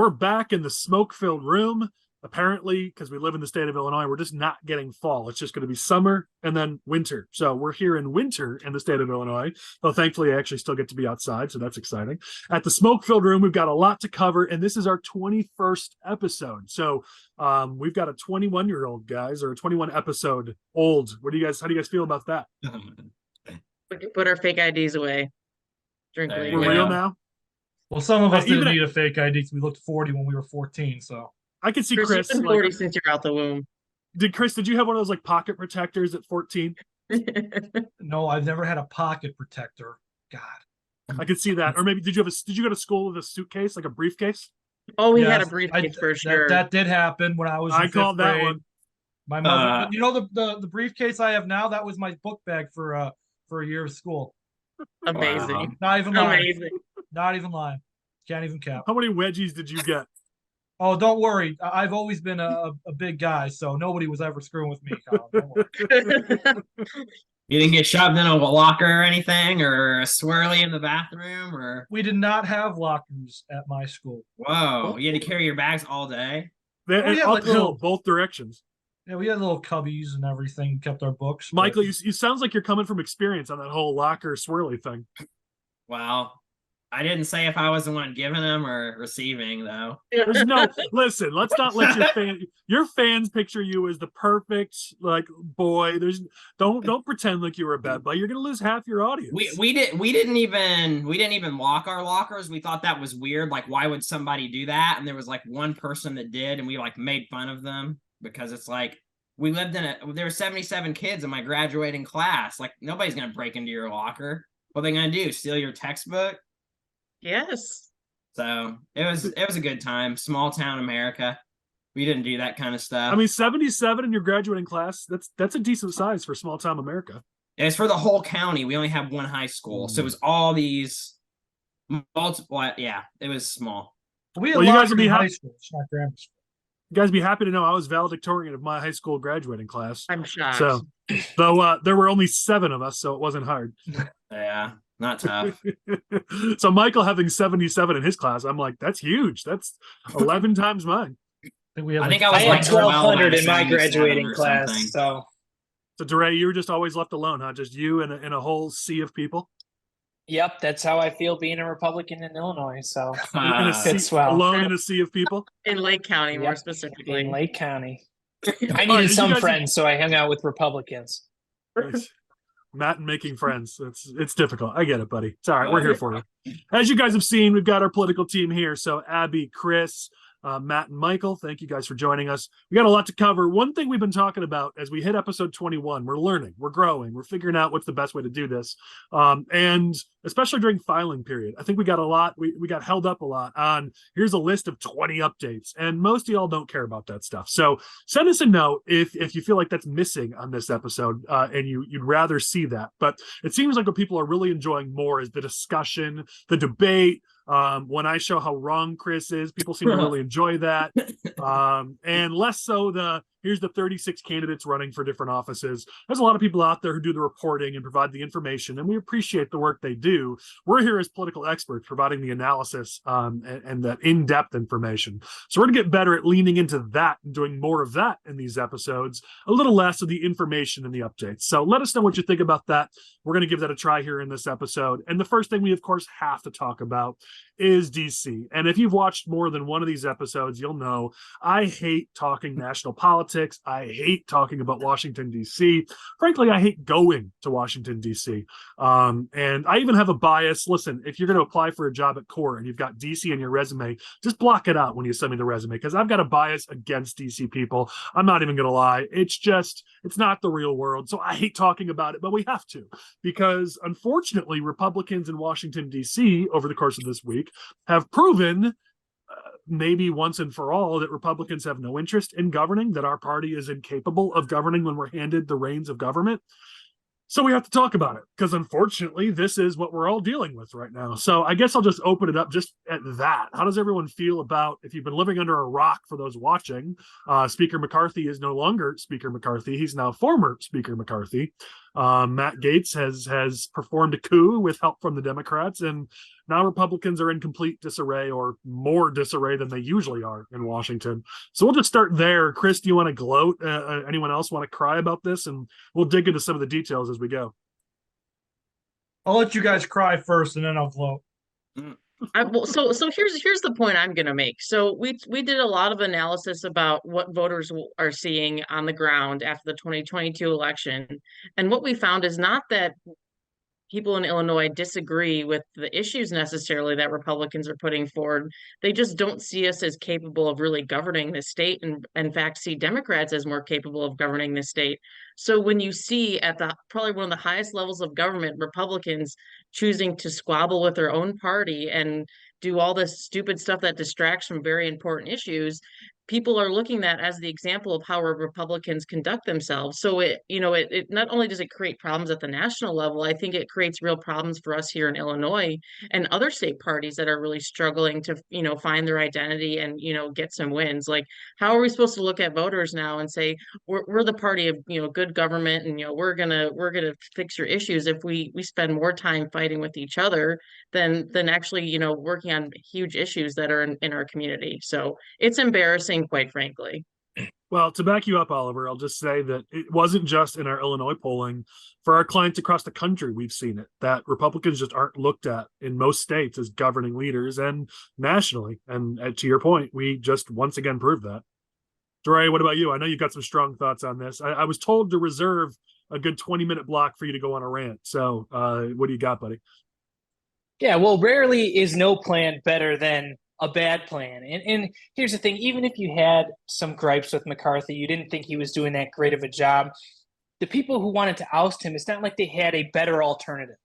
We're back in the smoke-filled room. Apparently, because we live in the state of Illinois, we're just not getting fall. It's just going to be summer and then winter. So we're here in winter in the state of Illinois. Well, thankfully, I actually still get to be outside, so that's exciting. At the smoke-filled room, we've got a lot to cover, and this is our 21st episode. So we've got a 21-year-old, guys, or a 21 episode old. How do you guys feel about that? We can put our fake IDs away. We're real now. Well, some of us didn't need a fake ID because we looked 40 when we were 14. So I can see Chris. You've been 40 since you're out the womb. Did you have one of those like pocket protectors at 14? No, I've never had a pocket protector. God, I could see that. Or maybe did you go to school with a suitcase, like a briefcase? Oh, we had a briefcase for sure. That did happen when I was. I called that grade. one. My mother, the briefcase I have now, that was my book bag for a year of school. Amazing. Wow. Not even lying. Amazing. Not even lying. Can't even count. How many wedgies did you get? Oh, don't worry. I've always been a big guy, so nobody was ever screwing with me, Colin. Don't worry. You didn't get shoved in a locker or anything, or a swirly in the bathroom, or we did not have lockers at my school. Whoa, you had to carry your bags all day? Uphill, both directions. Yeah, we had little cubbies and everything, kept our books. Michael, you sounds like you're coming from experience on that whole locker swirly thing. Well, I didn't say if I was the one giving them or receiving, though. There's no listen. Let's not let your fans picture you as the perfect boy. Don't pretend like you were a bad boy. You're gonna lose half your audience. We didn't even lock our lockers. We thought that was weird. Like, why would somebody do that? And there was like one person that did, and we made fun of them because it's like there were 77 kids in my graduating class. Like, nobody's gonna break into your locker. What are they gonna do? Steal your textbook? Yes. So it was a good time. Small town America. We didn't do that kind of stuff. I mean, 77 in your graduating class, that's a decent size for small town America. It's for the whole county. We only have one high school. So it was all these multiple. Yeah, it was small. You guys would be high school. It's not grammar school. You guys be happy to know I was valedictorian of my high school graduating class. I'm shocked. So, though there were only 7 of us, so it wasn't hard. Yeah, not tough. So Michael having 77 in his class, I'm like, that's huge. That's 11 times mine. I think I had 1,200 in my graduating class. So DeRay, you were just always left alone, huh? Just you and in a whole sea of people. Yep, that's how I feel being a Republican in Illinois. So alone in a sea of people in Lake County, more specifically. In Lake County, I needed some friends, so I hung out with Republicans. Matt and making friends. It's difficult. I get it, buddy. It's all right. We're here for you. As you guys have seen, we've got our political team here. So Abby, Chris, Matt, and Michael, thank you guys for joining us. We got a lot to cover. One thing we've been talking about as we hit episode 21, we're learning, we're growing, we're figuring out what's the best way to do this. And especially during filing period, I think we got a lot, we got held up a lot on here's a list of 20 updates, and most of y'all don't care about that stuff. So send us a note if you feel like that's missing on this episode and you'd rather see that. But it seems like what people are really enjoying more is the discussion, the debate. When I show how wrong Chris is, people seem to really enjoy that. And less so here's the 36 candidates running for different offices. There's a lot of people out there who do the reporting and provide the information, and we appreciate the work they do. We're here as political experts providing the analysis and that in-depth information. So we're going to get better at leaning into that and doing more of that in these episodes, a little less of the information and the updates. So let us know what you think about that. We're going to give that a try here in this episode. And the first thing we, of course, have to talk about is DC. And if you've watched more than one of these episodes, you'll know I hate talking national politics. I hate talking about Washington, D.C. Frankly, I hate going to Washington, D.C. And I even have a bias. Listen, if you're going to apply for a job at Kuhrt and you've got D.C. in your resume, just block it out when you send me the resume, because I've got a bias against D.C. people. I'm not even going to lie. It's not the real world. So I hate talking about it, but we have to, because unfortunately, Republicans in Washington, D.C. over the course of this week have proven maybe once and for all that Republicans have no interest in governing, that our party is incapable of governing when we're handed the reins of government. So we have to talk about it, because unfortunately, this is what we're all dealing with right now. So I guess I'll just open it up just at that. How does everyone feel about, if you've been living under a rock, for those watching, Speaker McCarthy is no longer Speaker McCarthy. He's now former Speaker McCarthy. Matt Gaetz has performed a coup with help from the Democrats, and now Republicans are in complete disarray, or more disarray than they usually are in Washington. So we'll just start there. Chris, do you want to gloat? Anyone else want to cry about this? And we'll dig into some of the details as we go. I'll let you guys cry first, and then I'll gloat. So here's the point I'm going to make. So we did a lot of analysis about what voters are seeing on the ground after the 2022 election, and what we found is not that people in Illinois disagree with the issues necessarily that Republicans are putting forward. They just don't see us as capable of really governing the state, and in fact see Democrats as more capable of governing the state. So when you see at the probably one of the highest levels of government, Republicans choosing to squabble with their own party and do all this stupid stuff that distracts from very important issues, people are looking at as the example of how Republicans conduct themselves. So it not only does it create problems at the national level, I think it creates real problems for us here in Illinois and other state parties that are really struggling to, find their identity and, get some wins. Like, how are we supposed to look at voters now and say, we're the party of, good government, and, we're gonna fix your issues if we spend more time fighting with each other than actually, working on huge issues that are in our community. So it's embarrassing, quite frankly. Well, to back you up, Oliver, I'll just say that it wasn't just in our Illinois polling. For our clients across the country, we've seen it, that Republicans just aren't looked at in most states as governing leaders, and nationally. And to your point, we just once again proved that. Dre, what about you? I know you've got some strong thoughts on this. I was told to reserve a good 20-minute block for you to go on a rant. So what do you got, buddy? Yeah, well, rarely is no plan better than a bad plan. And here's the thing, even if you had some gripes with McCarthy, you didn't think he was doing that great of a job, the people who wanted to oust him, it's not like they had a better alternative.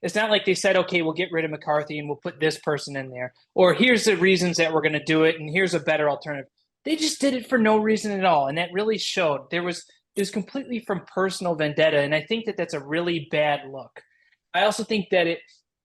It's not like they said, okay, we'll get rid of McCarthy and we'll put this person in there. Or here's the reasons that we're going to do it, and here's a better alternative. They just did it for no reason at all. And that really showed. It was completely from personal vendetta. And I think that that's a really bad look. I also think that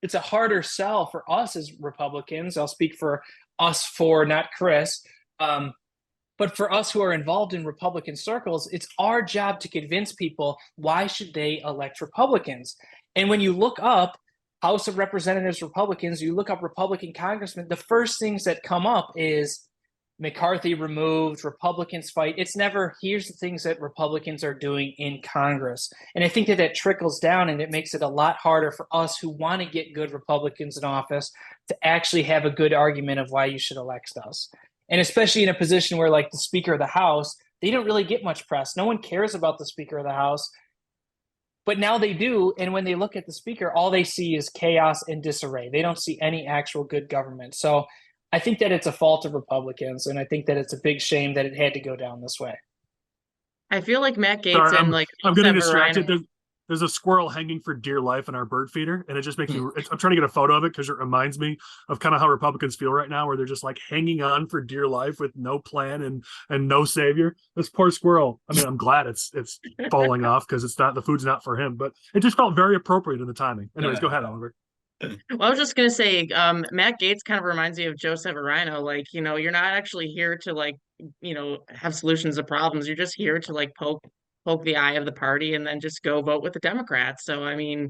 it's a harder sell for us as Republicans. I'll speak for us four, not Chris. But for us who are involved in Republican circles, it's our job to convince people why should they elect Republicans. And when you look up House of Representatives Republicans, you look up Republican congressmen, the first things that come up is McCarthy removed, Republicans fight. It's never, here's the things that Republicans are doing in Congress. And I think that trickles down, and it makes it a lot harder for us who want to get good Republicans in office to actually have a good argument of why you should elect us. And especially in a position where, like, the Speaker of the House, they don't really get much press. No one cares about the Speaker of the House. But now they do, and when they look at the Speaker, all they see is chaos and disarray. They don't see any actual good government. So I think that it's a fault of Republicans, and I think that it's a big shame that it had to go down this way. I feel like Matt Gaetz Sorry, and I'm getting distracted. There's a squirrel hanging for dear life in our bird feeder, and it just makes me. I'm trying to get a photo of it because it reminds me of kind of how Republicans feel right now, where they're just like hanging on for dear life with no plan and no savior. This poor squirrel. I mean, I'm glad it's falling off because it's not, the food's not for him, but it just felt very appropriate in the timing. Anyways, go ahead, Oliver. Well, I was just gonna say, Matt Gaetz kind of reminds me of Joe Severino. Like, you're not actually here to have solutions to problems. You're just here to poke the eye of the party and then just go vote with the Democrats. So I mean,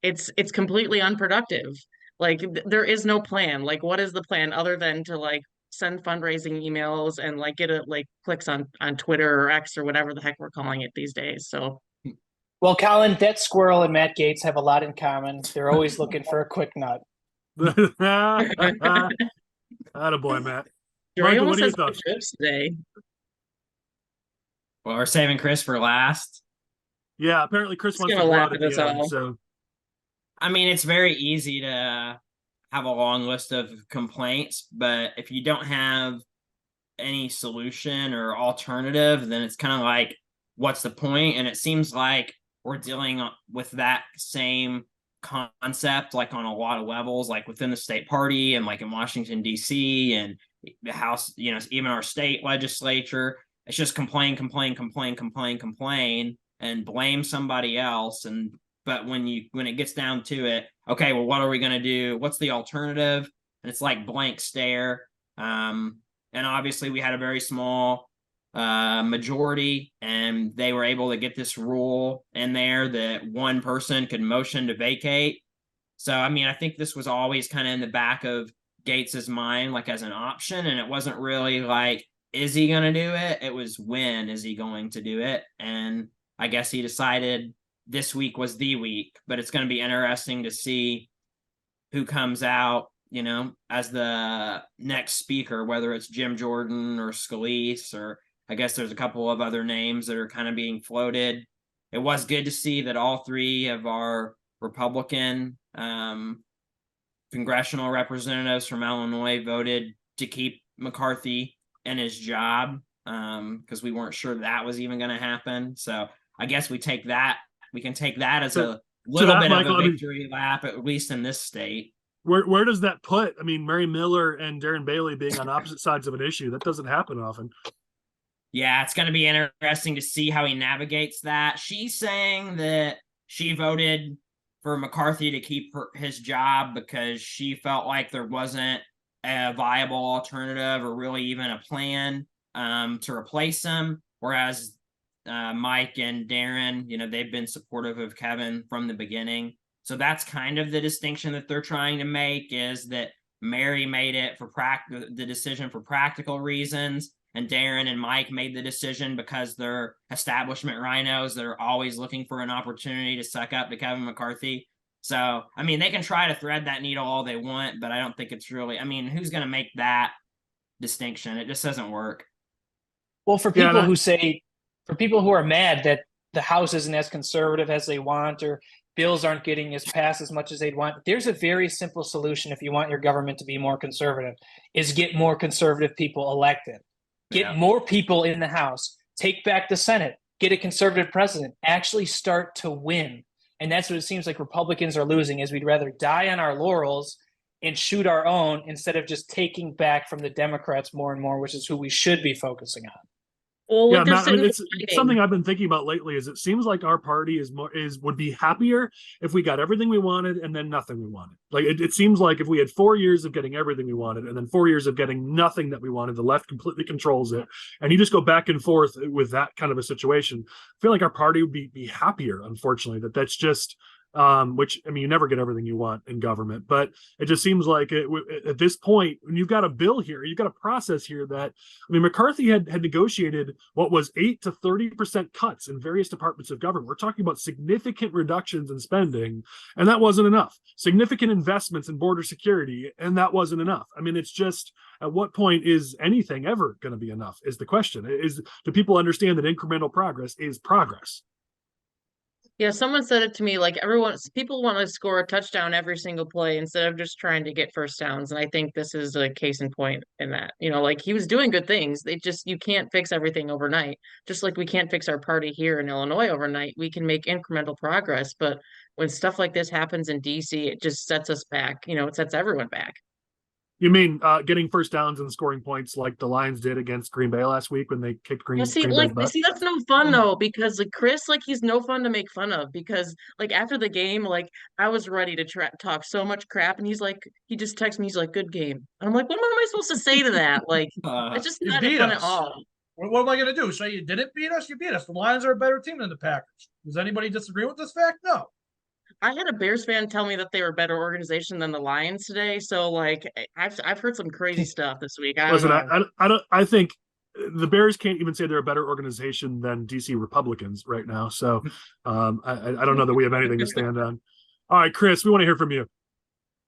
it's completely unproductive. Like, there is no plan. Like, what is the plan other than to send fundraising emails and get clicks on Twitter or X or whatever the heck we're calling it these days. So. Well, Collin, that squirrel and Matt Gaetz have a lot in common. They're always looking for a quick nut. Attaboy, Matt. Michael, what are your thoughts today? Well, we're saving Chris for last. Yeah, apparently Chris wants to laugh at the end. So, I mean, it's very easy to have a long list of complaints, but if you don't have any solution or alternative, then it's kind of like, what's the point? And it seems like we're dealing with that same concept, on a lot of levels, within the state party and in Washington, D.C. and the House, even our state legislature. It's just complain, and blame somebody else. But when it gets down to it, okay, well, what are we going to do? What's the alternative? And it's like blank stare. And obviously we had a very small majority, and they were able to get this rule in there that one person could motion to vacate. So, I mean, I think this was always kind of in the back of Gaetz's mind, like as an option, and it wasn't really like, is he going to do it? It was, when is he going to do it? And I guess he decided this week was the week, but it's going to be interesting to see who comes out, you know, as the next speaker, whether it's Jim Jordan or Scalise, or I guess there's a couple of other names that are kind of being floated. It was good to see that all three of our Republican congressional representatives from Illinois voted to keep McCarthy in his job, because we weren't sure that was even going to happen. So I guess we can take that as a little bit Michael, of a victory lap, at least in this state. Where does that put? I mean, Mary Miller and Darren Bailey being on opposite sides of an issue, that doesn't happen often. Yeah, it's going to be interesting to see how he navigates that. She's saying that she voted for McCarthy to keep his job because she felt like there wasn't a viable alternative or really even a plan to replace him. Whereas Mike and Darren, you know, they've been supportive of Kevin from the beginning. So that's kind of the distinction that they're trying to make, is that Mary made it for the decision for practical reasons, and Darren and Mike made the decision because they're establishment rhinos that are always looking for an opportunity to suck up to Kevin McCarthy. So, I mean, they can try to thread that needle all they want, but I don't think it's really, I mean, who's going to make that distinction? It just doesn't work. Well, for people who are mad that the House isn't as conservative as they want, or bills aren't getting passed as much as they'd want, there's a very simple solution if you want your government to be more conservative, is get more conservative people elected. Get more people in the House, take back the Senate, get a conservative president, actually start to win. And that's what it seems like Republicans are losing, is we'd rather die on our laurels and shoot our own instead of just taking back from the Democrats more and more, which is who we should be focusing on. Well, Yeah, Matt, I mean, it's something I've been thinking about lately. Is it seems like our party would be happier if we got everything we wanted and then nothing we wanted. Like it seems like if we had 4 years of getting everything we wanted and then 4 years of getting nothing that we wanted, the left completely controls it, and you just go back and forth with that kind of a situation. I feel like our party would be happier. Unfortunately, that's just. Which, I mean, you never get everything you want in government, but it just seems like at this point, when you've got a bill here, you've got a process here that, I mean, McCarthy had negotiated what was 8 to 30% cuts in various departments of government. We're talking about significant reductions in spending, and that wasn't enough. Significant investments in border security, and that wasn't enough. I mean, it's just, at what point is anything ever going to be enough is the question. Do people understand that incremental progress is progress? Yeah, someone said it to me, like people want to score a touchdown every single play instead of just trying to get first downs. And I think this is a case in point in that, you know, like he was doing good things. You can't fix everything overnight. Just like we can't fix our party here in Illinois overnight. We can make incremental progress. But when stuff like this happens in DC, it just sets us back. You know, it sets everyone back. You mean getting first downs and scoring points like the Lions did against Green Bay last week when they kicked Green Bay's butt? See, that's no fun though, because like Chris, like he's no fun to make fun of, because like after the game, like I was ready to talk so much crap, and he just texted me, he's like, "Good game," and I'm like, "What am I supposed to say to that?" Like, it's just not fun at all. What am I going to do? Say you didn't beat us? You beat us. The Lions are a better team than the Packers. Does anybody disagree with this fact? No. I had a Bears fan tell me that they were a better organization than the Lions today. So like I've heard some crazy stuff this week. I think the Bears can't even say they're a better organization than DC Republicans right now. So I don't know that we have anything to stand on. All right, Chris, we want to hear from you.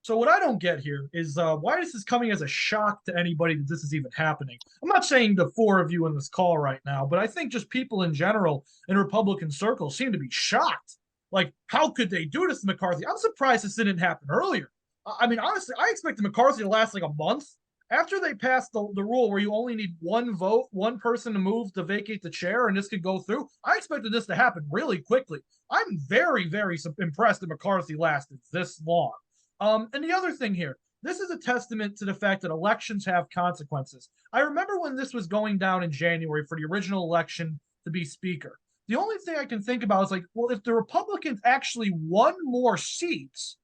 So what I don't get here is why this is coming as a shock to anybody that this is even happening. I'm not saying the four of you in this call right now, but I think just people in general in Republican circles seem to be shocked. Like, how could they do this to McCarthy? I'm surprised this didn't happen earlier. I mean, honestly, I expected McCarthy to last like a month. After they passed the rule where you only need one vote, one person to move to vacate the chair, and this could go through, I expected this to happen really quickly. I'm very, very impressed that McCarthy lasted this long. And the other thing here, this is a testament to the fact that elections have consequences. I remember when this was going down in January for the original election to be speaker. The only thing I can think about is like, well, if the Republicans actually won more seats,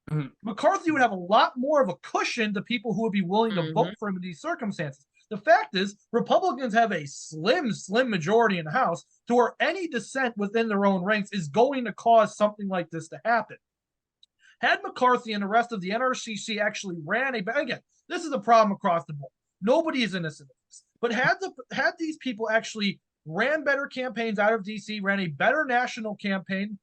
McCarthy would have a lot more of a cushion to people who would be willing to vote for him in these circumstances. The fact is, Republicans have a slim majority in the House to where any dissent within their own ranks is going to cause something like this to happen. Had McCarthy and the rest of the NRCC actually ran again, this is a problem across the board. Nobody is innocent of this. But had these people actually ran better campaigns out of DC, ran a better national campaign,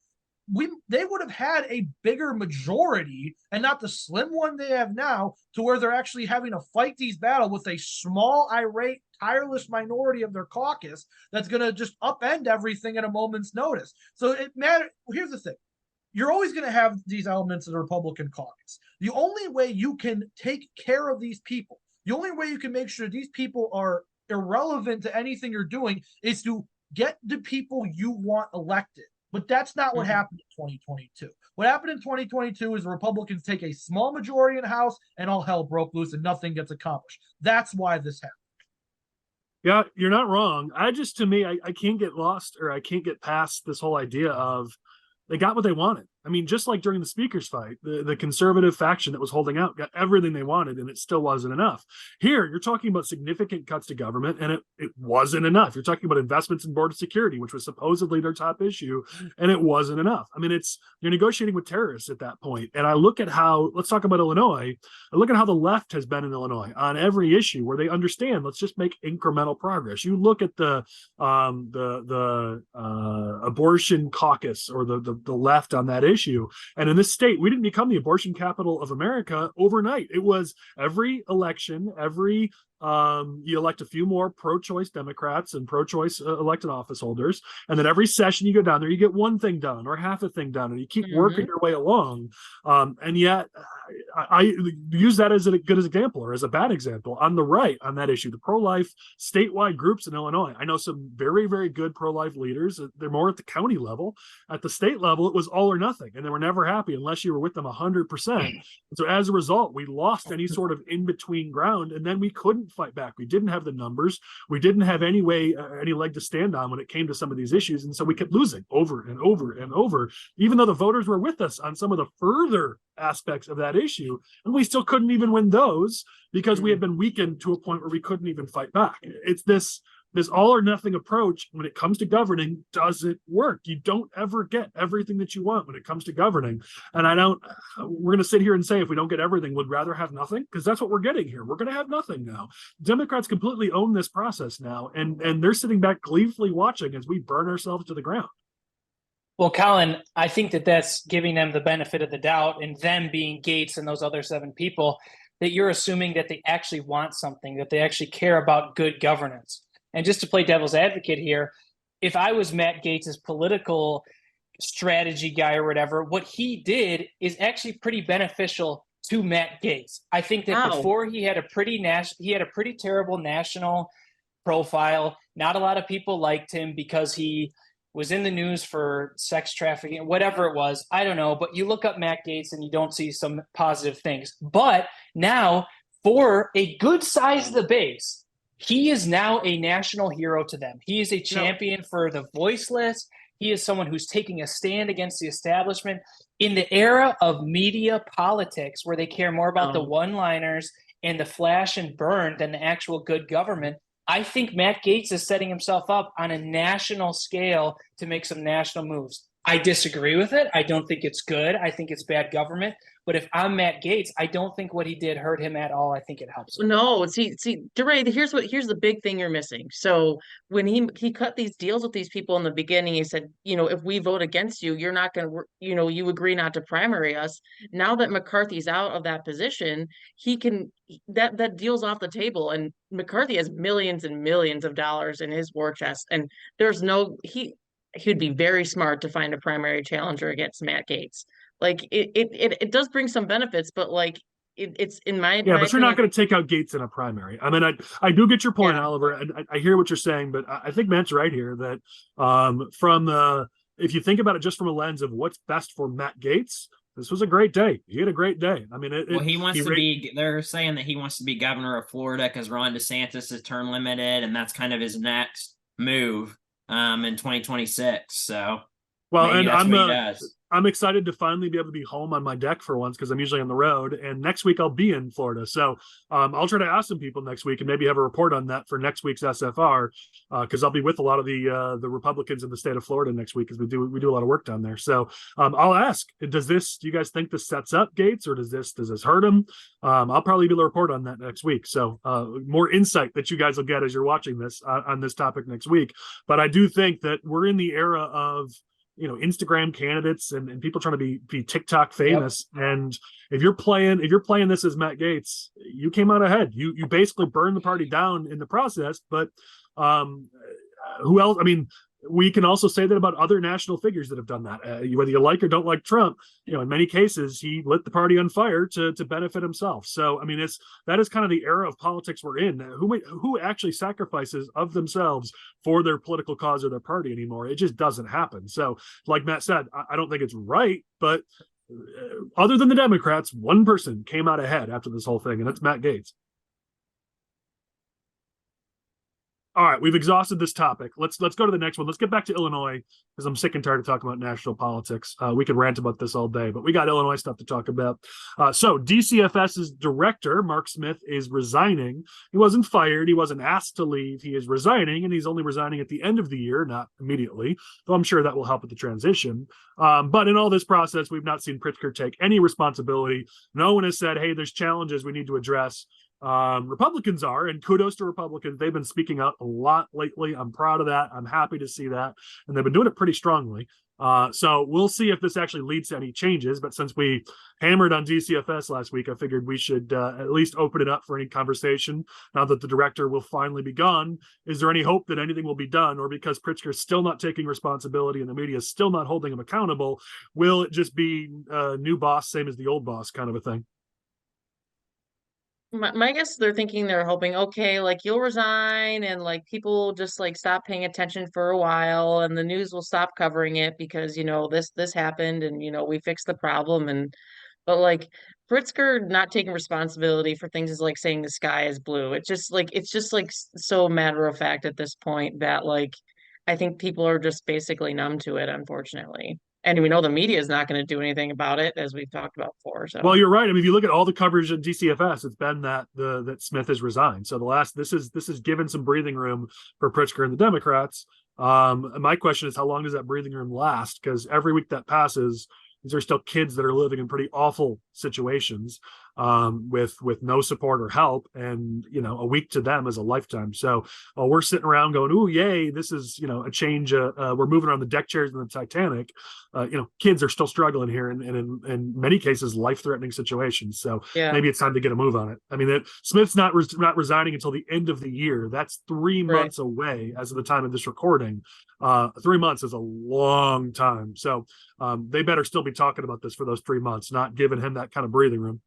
they would have had a bigger majority and not the slim one they have now, to where they're actually having to fight these battles with a small, irate, tireless minority of their caucus that's going to just upend everything at a moment's notice. So it matters. Here's the thing. You're always going to have these elements of the Republican caucus. The only way you can take care of these people, the only way you can make sure these people are irrelevant to anything you're doing, is to get the people you want elected. But that's not what happened in 2022. What happened in 2022 is the Republicans take a small majority in the House and all hell broke loose and nothing gets accomplished. That's why this happened. Yeah, you're not wrong. To me, I can't get lost, or I can't get past this whole idea of they got what they wanted. I mean, just like during the speaker's fight, the conservative faction that was holding out got everything they wanted, and it still wasn't enough. Here, you're talking about significant cuts to government, and it wasn't enough. You're talking about investments in border security, which was supposedly their top issue, and it wasn't enough. I mean, you're negotiating with terrorists at that point. And I look at let's talk about Illinois. I look at how the left has been in Illinois on every issue where they understand, let's just make incremental progress. You look at the abortion caucus, or the left on that issue. And in this state, we didn't become the abortion capital of America overnight. It was every election, you elect a few more pro-choice Democrats and pro-choice elected office holders. And then every session you go down there, you get one thing done or half a thing done, and you keep working your way along. And yet I use that as a good example, or as a bad example. On the right, on that issue, the pro-life statewide groups in Illinois, I know some very, very good pro-life leaders. They're more at the county level. At the state level, it was all or nothing, and they were never happy unless you were with them 100%. And so as a result, we lost any sort of in-between ground, and then we couldn't fight back. We didn't have the numbers. We didn't have any leg to stand on when it came to some of these issues. And so we kept losing over and over and over, even though the voters were with us on some of the further aspects of that issue. And we still couldn't even win those because we had been weakened to a point where we couldn't even fight back. It's this all or nothing approach when it comes to governing doesn't work. You don't ever get everything that you want when it comes to governing. And we're going to sit here and say, if we don't get everything, we'd rather have nothing, because that's what we're getting here. We're going to have nothing now. Democrats completely own this process now, and they're sitting back gleefully watching as we burn ourselves to the ground. Well, Collin, I think that's giving them the benefit of the doubt, and them being Gaetz and those other 7 people, that you're assuming that they actually want something, that they actually care about good governance. And just to play devil's advocate here, if I was Matt Gaetz's political strategy guy or whatever, what he did is actually pretty beneficial to Matt Gaetz. I think that before he had a pretty terrible national profile. Not a lot of people liked him because he was in the news for sex trafficking, whatever it was. I don't know, but you look up Matt Gaetz and you don't see some positive things. But now, for a good size of the base, he is now a national hero to them. He is a champion for the voiceless. He is someone who's taking a stand against the establishment. In the era of media politics, where they care more about the one-liners and the flash and burn than the actual good government, I think Matt Gaetz is setting himself up on a national scale to make some national moves. I disagree with it. I don't think it's good. I think it's bad government. But if I'm Matt Gaetz, I don't think what he did hurt him at all. I think it helps him. No, see, DeRay, here's the big thing you're missing. So when he cut these deals with these people in the beginning, he said, if we vote against you, you're not going to, you agree not to primary us. Now that McCarthy's out of that position, that deal's off the table, and McCarthy has millions and millions of dollars in his war chest, and he'd be very smart to find a primary challenger against Matt Gaetz. Like it does bring some benefits, but like it's in my but you're not going to take out Gaetz in a primary. I mean, I do get your point, Oliver, and I hear what you're saying, but I think Matt's right here that if you think about it just from a lens of what's best for Matt Gaetz, this was a great day. He had a great day. I mean, he wants to be. They're saying that he wants to be governor of Florida because Ron DeSantis is term limited, and that's kind of his next move in 2026. So. Well, and I'm excited to finally be able to be home on my deck for once because I'm usually on the road. And next week I'll be in Florida, so I'll try to ask some people next week and maybe have a report on that for next week's SFR because I'll be with a lot of the Republicans in the state of Florida next week because we do a lot of work down there. So I'll ask, do you guys think this sets up Gaetz or does this hurt him? I'll probably be able to report on that next week. So more insight that you guys will get as you're watching this on this topic next week. But I do think that we're in the era of Instagram candidates and people trying to be TikTok famous. Yep. And if you're playing this as Matt Gaetz, you came out ahead. You basically burned the party down in the process. But who else? I mean, we can also say that about other national figures that have done that. Whether you like or don't like Trump, in many cases he lit the party on fire to benefit himself. So I mean, that is kind of the era of politics we're in. Who actually sacrifices of themselves for their political cause or their party anymore? It just doesn't happen. So, like Matt said, I don't think it's right, but other than the Democrats, one person came out ahead after this whole thing, and that's Matt Gaetz. All right, we've exhausted this topic. Let's go to the next one. Let's get back to Illinois because I'm sick and tired of talking about national politics. We could rant about this all day, but we got Illinois stuff to talk about. So DCFS's director, Marc Smith, is resigning. He wasn't fired. He wasn't asked to leave. He is resigning, and he's only resigning at the end of the year, not immediately. So I'm sure that will help with the transition. But in all this process, we've not seen Pritzker take any responsibility. No one has said, hey, there's challenges we need to address. Republicans are, and kudos to Republicans. They've been speaking out a lot lately. I'm proud of that. I'm happy to see that. And they've been doing it pretty strongly. So we'll see if this actually leads to any changes. But since we hammered on DCFS last week, I figured we should at least open it up for any conversation now that the director will finally be gone. Is there any hope that anything will be done? Or because Pritzker's still not taking responsibility and the media is still not holding him accountable, will it just be a new boss, same as the old boss kind of a thing? My guess, they're hoping, okay, like you'll resign and like people just like stop paying attention for a while and the news will stop covering it because this happened and we fixed the problem. But like Pritzker not taking responsibility for things is like saying the sky is blue. It's just like so matter of fact at this point that like I think people are just basically numb to it, unfortunately. And we know the media is not going to do anything about it, as we've talked about before. So, well, you're right. I mean, if you look at all the coverage at DCFS, it's been that Smith has resigned. So this is given some breathing room for Pritzker and the Democrats. My question is, how long does that breathing room last? Because every week that passes, these are still kids that are living in pretty awful situations with no support or help, and a week to them is a lifetime. So we're sitting around going, "Ooh, yay! This is a change. We're moving around the deck chairs in the Titanic." Kids are still struggling here, and in many cases, life-threatening situations. So maybe it's time to get a move on it. I mean, Smith's not resigning until the end of the year. That's 3 months away as of the time of this recording. 3 months is a long time. So they better still be talking about this for those 3 months, not giving him that kind of breathing room.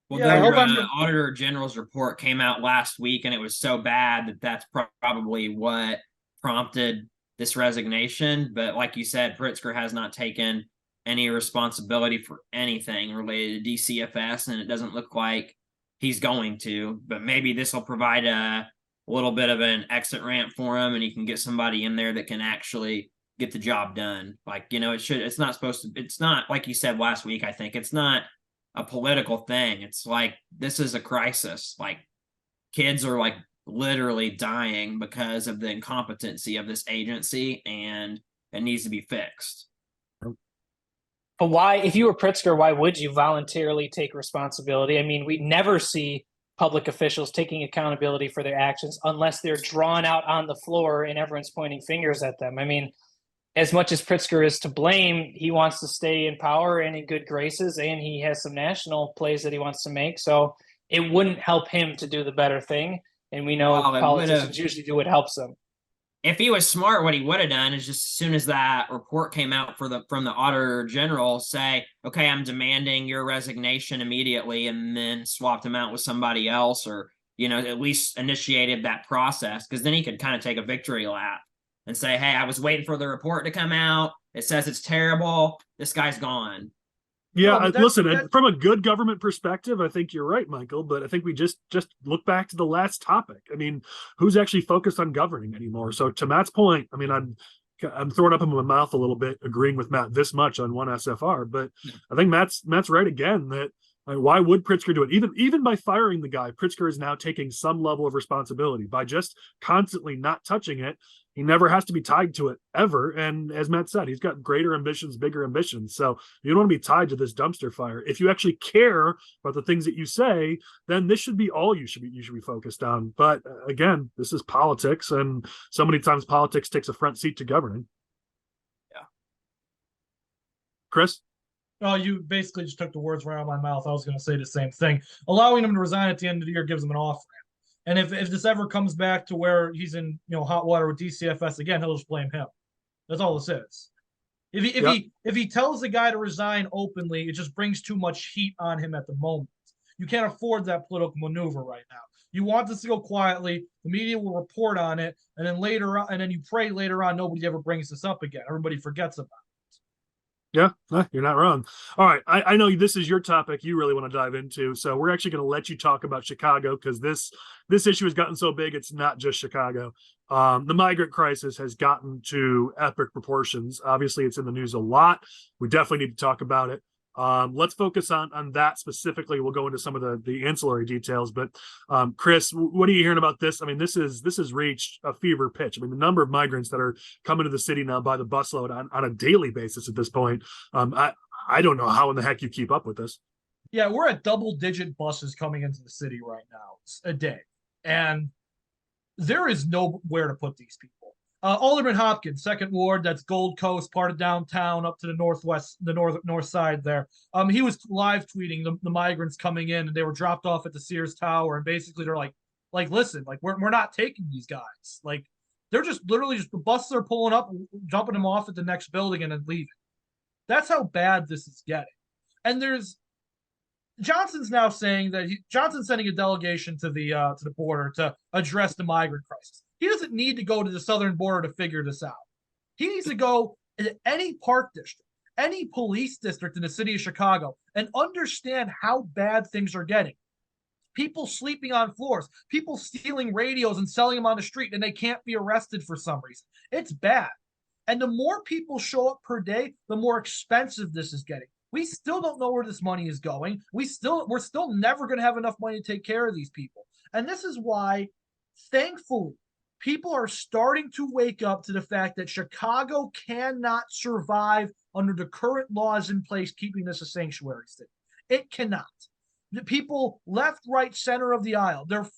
Well, their Auditor General's report came out last week, and it was so bad that that's probably what prompted this resignation. But like you said, Pritzker has not taken any responsibility for anything related to DCFS, and it doesn't look like he's going to. But maybe this will provide a little bit of an exit ramp for him, and he can get somebody in there that can actually get the job done. Like, it's not like you said last week, I think. It's not a political thing. It's like, this is a crisis. Like, kids are like literally dying because of the incompetency of this agency, and it needs to be fixed. But why, if you were Pritzker, why would you voluntarily take responsibility? I mean, we never see public officials taking accountability for their actions unless they're drawn out on the floor and everyone's pointing fingers at them. I mean, as much as Pritzker is to blame, he wants to stay in power and in good graces, and he has some national plays that he wants to make. So it wouldn't help him to do the better thing. And we know politicians usually do what helps them. If he was smart, what he would have done is just as soon as that report came out from the Auditor General, say, okay, I'm demanding your resignation immediately, and then swapped him out with somebody else, or, at least initiated that process, because then he could kind of take a victory lap and say, hey, I was waiting for the report to come out. It says it's terrible. This guy's gone. Yeah, listen, from a good government perspective, I think you're right, Michael, but I think we just look back to the last topic. I mean, who's actually focused on governing anymore? So to Matt's point, I mean, I'm throwing up in my mouth a little bit, agreeing with Matt this much on one SFR, but I think Matt's right again that why would Pritzker do it? Even by firing the guy, Pritzker is now taking some level of responsibility by just constantly not touching it. He never has to be tied to it ever. And as Matt said, he's got greater ambitions, bigger ambitions. So you don't want to be tied to this dumpster fire. If you actually care about the things that you say, then this should be all you should be focused on. But again, this is politics, and so many times politics takes a front seat to governing. Yeah. Chris? Oh, you basically just took the words right out of my mouth. I was going to say the same thing. Allowing him to resign at the end of the year gives him an off ramp. And if this ever comes back to where he's in hot water with DCFS again, he'll just blame him. That's all this is. If he tells the guy to resign openly, it just brings too much heat on him at the moment. You can't afford that political maneuver right now. You want this to go quietly. The media will report on it, and then you pray later on nobody ever brings this up again. Everybody forgets about it. Yeah, you're not wrong. All right, I know this is your topic you really want to dive into, so we're actually going to let you talk about Chicago because this issue has gotten so big it's not just Chicago. The migrant crisis has gotten to epic proportions. Obviously, it's in the news a lot. We definitely need to talk about it. Let's focus on that specifically. We'll go into some of the ancillary details. But Chris, what are you hearing about this? I mean, this has reached a fever pitch. I mean, the number of migrants that are coming to the city now by the busload on a daily basis at this point. I don't know how in the heck you keep up with this. Yeah, we're at double-digit buses coming into the city right now a day, and there is nowhere to put these people. Alderman Hopkins, Second Ward, that's Gold Coast, part of downtown, up to the northwest, the north side there. He was live tweeting the migrants coming in, and they were dropped off at the Sears Tower, and basically they're like, listen, like we're not taking these guys. Like they're just literally the buses are pulling up, jumping them off at the next building, and then leaving. That's how bad this is getting. And Johnson's now saying that Johnson's sending a delegation to the border to address the migrant crisis. He doesn't need to go to the southern border to figure this out. He needs to go to any park district, any police district in the city of Chicago, and understand how bad things are getting. People sleeping on floors, people stealing radios and selling them on the street, and they can't be arrested for some reason. It's bad. And the more people show up per day, the more expensive this is getting. We still don't know where this money is going. We're still never going to have enough money to take care of these people. And this is why, thankfully, people are starting to wake up to the fact that Chicago cannot survive under the current laws in place, keeping this a sanctuary city. It cannot. The people left, right, center of the aisle, they're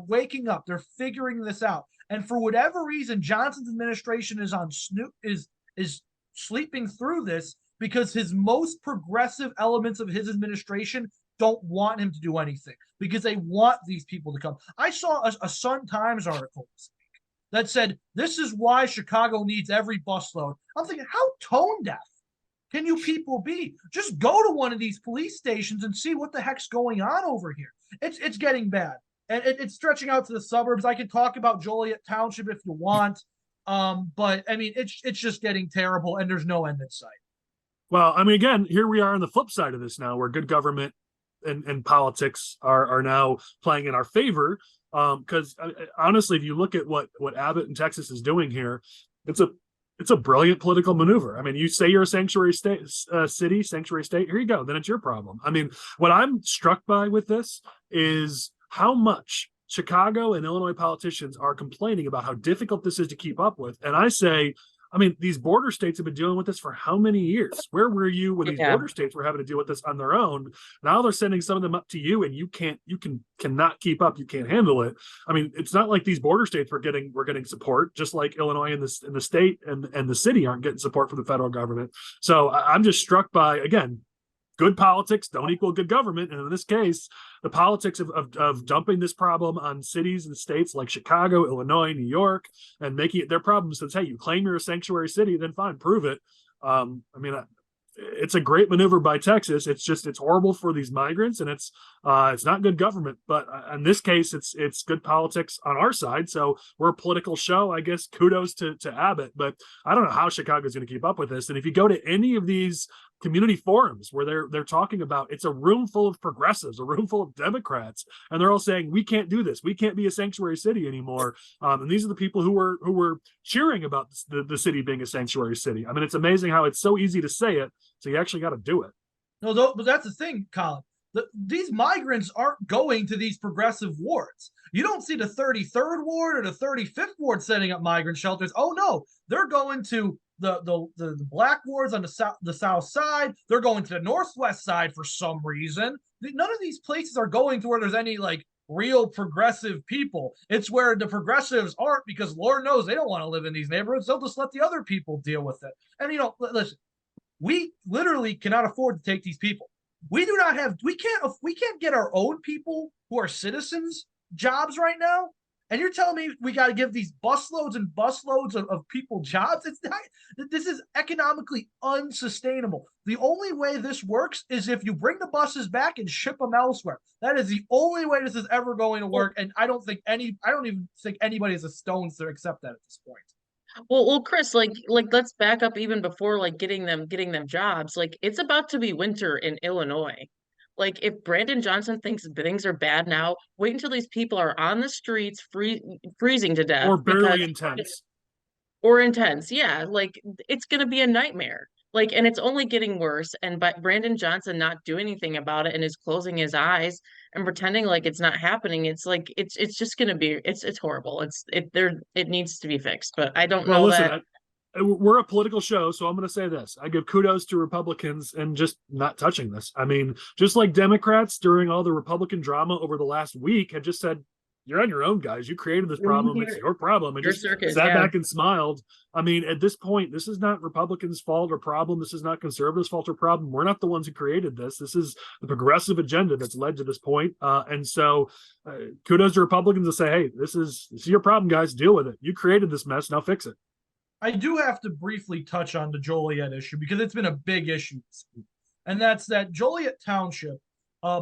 waking up, they're figuring this out. And for whatever reason, Johnson's administration is sleeping through this because his most progressive elements of his administration don't want him to do anything because they want these people to come. I saw a Sun-Times article this week that said, this is why Chicago needs every busload. I'm thinking, how tone deaf can you people be? Just go to one of these police stations and see what the heck's going on over here. It's getting bad. And it's stretching out to the suburbs. I can talk about Joliet Township if you want. But I mean, it's just getting terrible and there's no end in sight. Well, I mean, again, here we are on the flip side of this now, where good government and politics are now playing in our favor. Because honestly, if you look at what Abbott in Texas is doing here, it's a brilliant political maneuver. I mean, you say you're a sanctuary state, sanctuary state. Here you go. Then it's your problem. I mean, what I'm struck by with this is how much Chicago and Illinois politicians are complaining about how difficult this is to keep up with. And I say, I mean, these border states have been dealing with this for how many years? Where were you when these border states were having to deal with this on their own? Now they're sending some of them up to you, and you cannot keep up. You can't handle it. I mean, it's not like these border states were getting support, just like Illinois and the state and the city aren't getting support from the federal government. So I'm just struck by, again, good politics don't equal good government. And in this case, the politics of dumping this problem on cities and states like Chicago, Illinois, New York, and making it their problem says, hey, you claim you're a sanctuary city, then fine, prove it. I mean, it's a great maneuver by Texas. It's horrible for these migrants, and it's not good government. But in this case, it's good politics on our side. So we're a political show, I guess. Kudos to Abbott, but I don't know how Chicago's going to keep up with this. And if you go to any of these community forums where they're talking about, it's a room full of progressives, a room full of Democrats, and they're all saying we can't do this, we can't be a sanctuary city anymore. And these are the people who were cheering about the city being a sanctuary city. I mean, it's amazing how it's so easy to say it, so you actually got to do it. No, but that's the thing, Collin. These migrants aren't going to these progressive wards. You don't see the 33rd ward or the 35th ward setting up migrant shelters. Oh no, they're going to the black wards on the south side. They're going to the northwest side for some reason. None of these places are going to where there's any like real progressive people. It's where the progressives aren't, because Lord knows they don't want to live in these neighborhoods. They'll just let the other people deal with it. And listen, we literally cannot afford to take these people. We can't get our own people who are citizens jobs right now. And you're telling me we got to give these busloads and busloads of people jobs? This is economically unsustainable. The only way this works is if you bring the buses back and ship them elsewhere. That is the only way this is ever going to work. And I don't even think anybody has a stones to accept that at this point. Well, Chris, like let's back up even before like getting them jobs. Like it's about to be winter in Illinois. Like if Brandon Johnson thinks things are bad now, wait until these people are on the streets freezing to death. Or barely intense. Or intense, yeah. Like it's gonna be a nightmare. Like, and it's only getting worse. And by Brandon Johnson not doing anything about it and is closing his eyes and pretending like it's not happening, it's like it's just gonna be it's horrible. It needs to be fixed. But I don't know that. We're a political show, so I'm going to say this. I give kudos to Republicans and just not touching this. I mean, just like Democrats during all the Republican drama over the last week had just said, you're on your own, guys. You created this problem. It's your problem. And just sat back and smiled. I mean, at this point, this is not Republicans' fault or problem. This is not conservatives' fault or problem. We're not the ones who created this. This is the progressive agenda that's led to this point. And so kudos to Republicans to say, hey, this is your problem, guys. Deal with it. You created this mess. Now fix it. I do have to briefly touch on the Joliet issue because it's been a big issue this week. And that's that Joliet Township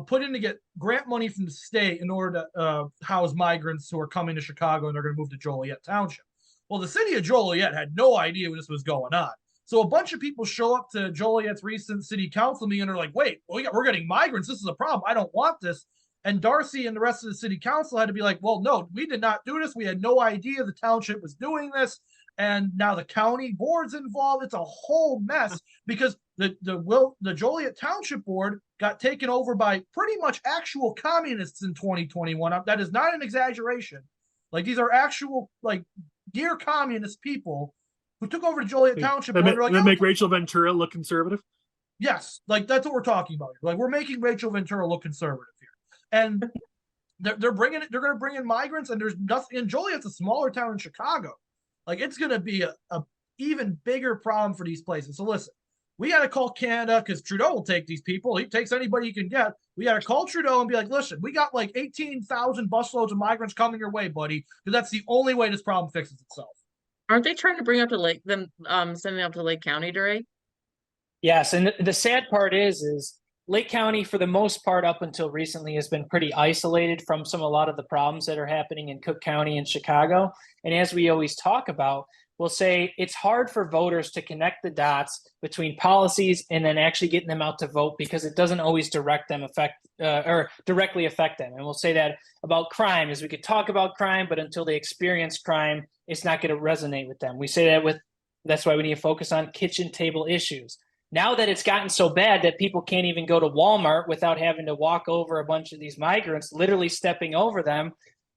put in to get grant money from the state in order to house migrants who are coming to Chicago and they're going to move to Joliet Township. Well, the city of Joliet had no idea this was going on. So a bunch of people show up to Joliet's recent city council meeting and they're like, wait, we're getting migrants. This is a problem. I don't want this. And Darcy and the rest of the city council had to be like, well, no, we did not do this. We had no idea the township was doing this. And now the county board's involved. It's a whole mess because the Joliet Township Board got taken over by pretty much actual communists in 2021. That is not an exaggeration. Like these are actual like dear communist people who took over the Joliet Township Board. They make Rachel Ventura look conservative. Yes, like that's what we're talking about here. Like we're making Rachel Ventura look conservative here, and they're going to bring in migrants, and there's nothing. And Joliet's a smaller town in Chicago. Like it's going to be a even bigger problem for these places. So listen, we got to call Canada because Trudeau will take these people. He takes anybody he can get. We got to call Trudeau and be like, listen, we got like 18,000 busloads of migrants coming your way, buddy, because that's the only way this problem fixes itself. Aren't they trying to bring up to Lake sending up to Lake County, Dre? Yes, and the sad part is Lake County, for the most part, up until recently, has been pretty isolated from a lot of the problems that are happening in Cook County and Chicago. And as we always talk about, we'll say it's hard for voters to connect the dots between policies and then actually getting them out to vote because it doesn't always directly affect them. And we'll say that about crime, is we could talk about crime, but until they experience crime, it's not going to resonate with them. We say that's why we need to focus on kitchen table issues. Now that it's gotten so bad that people can't even go to Walmart without having to walk over a bunch of these migrants, literally stepping over them,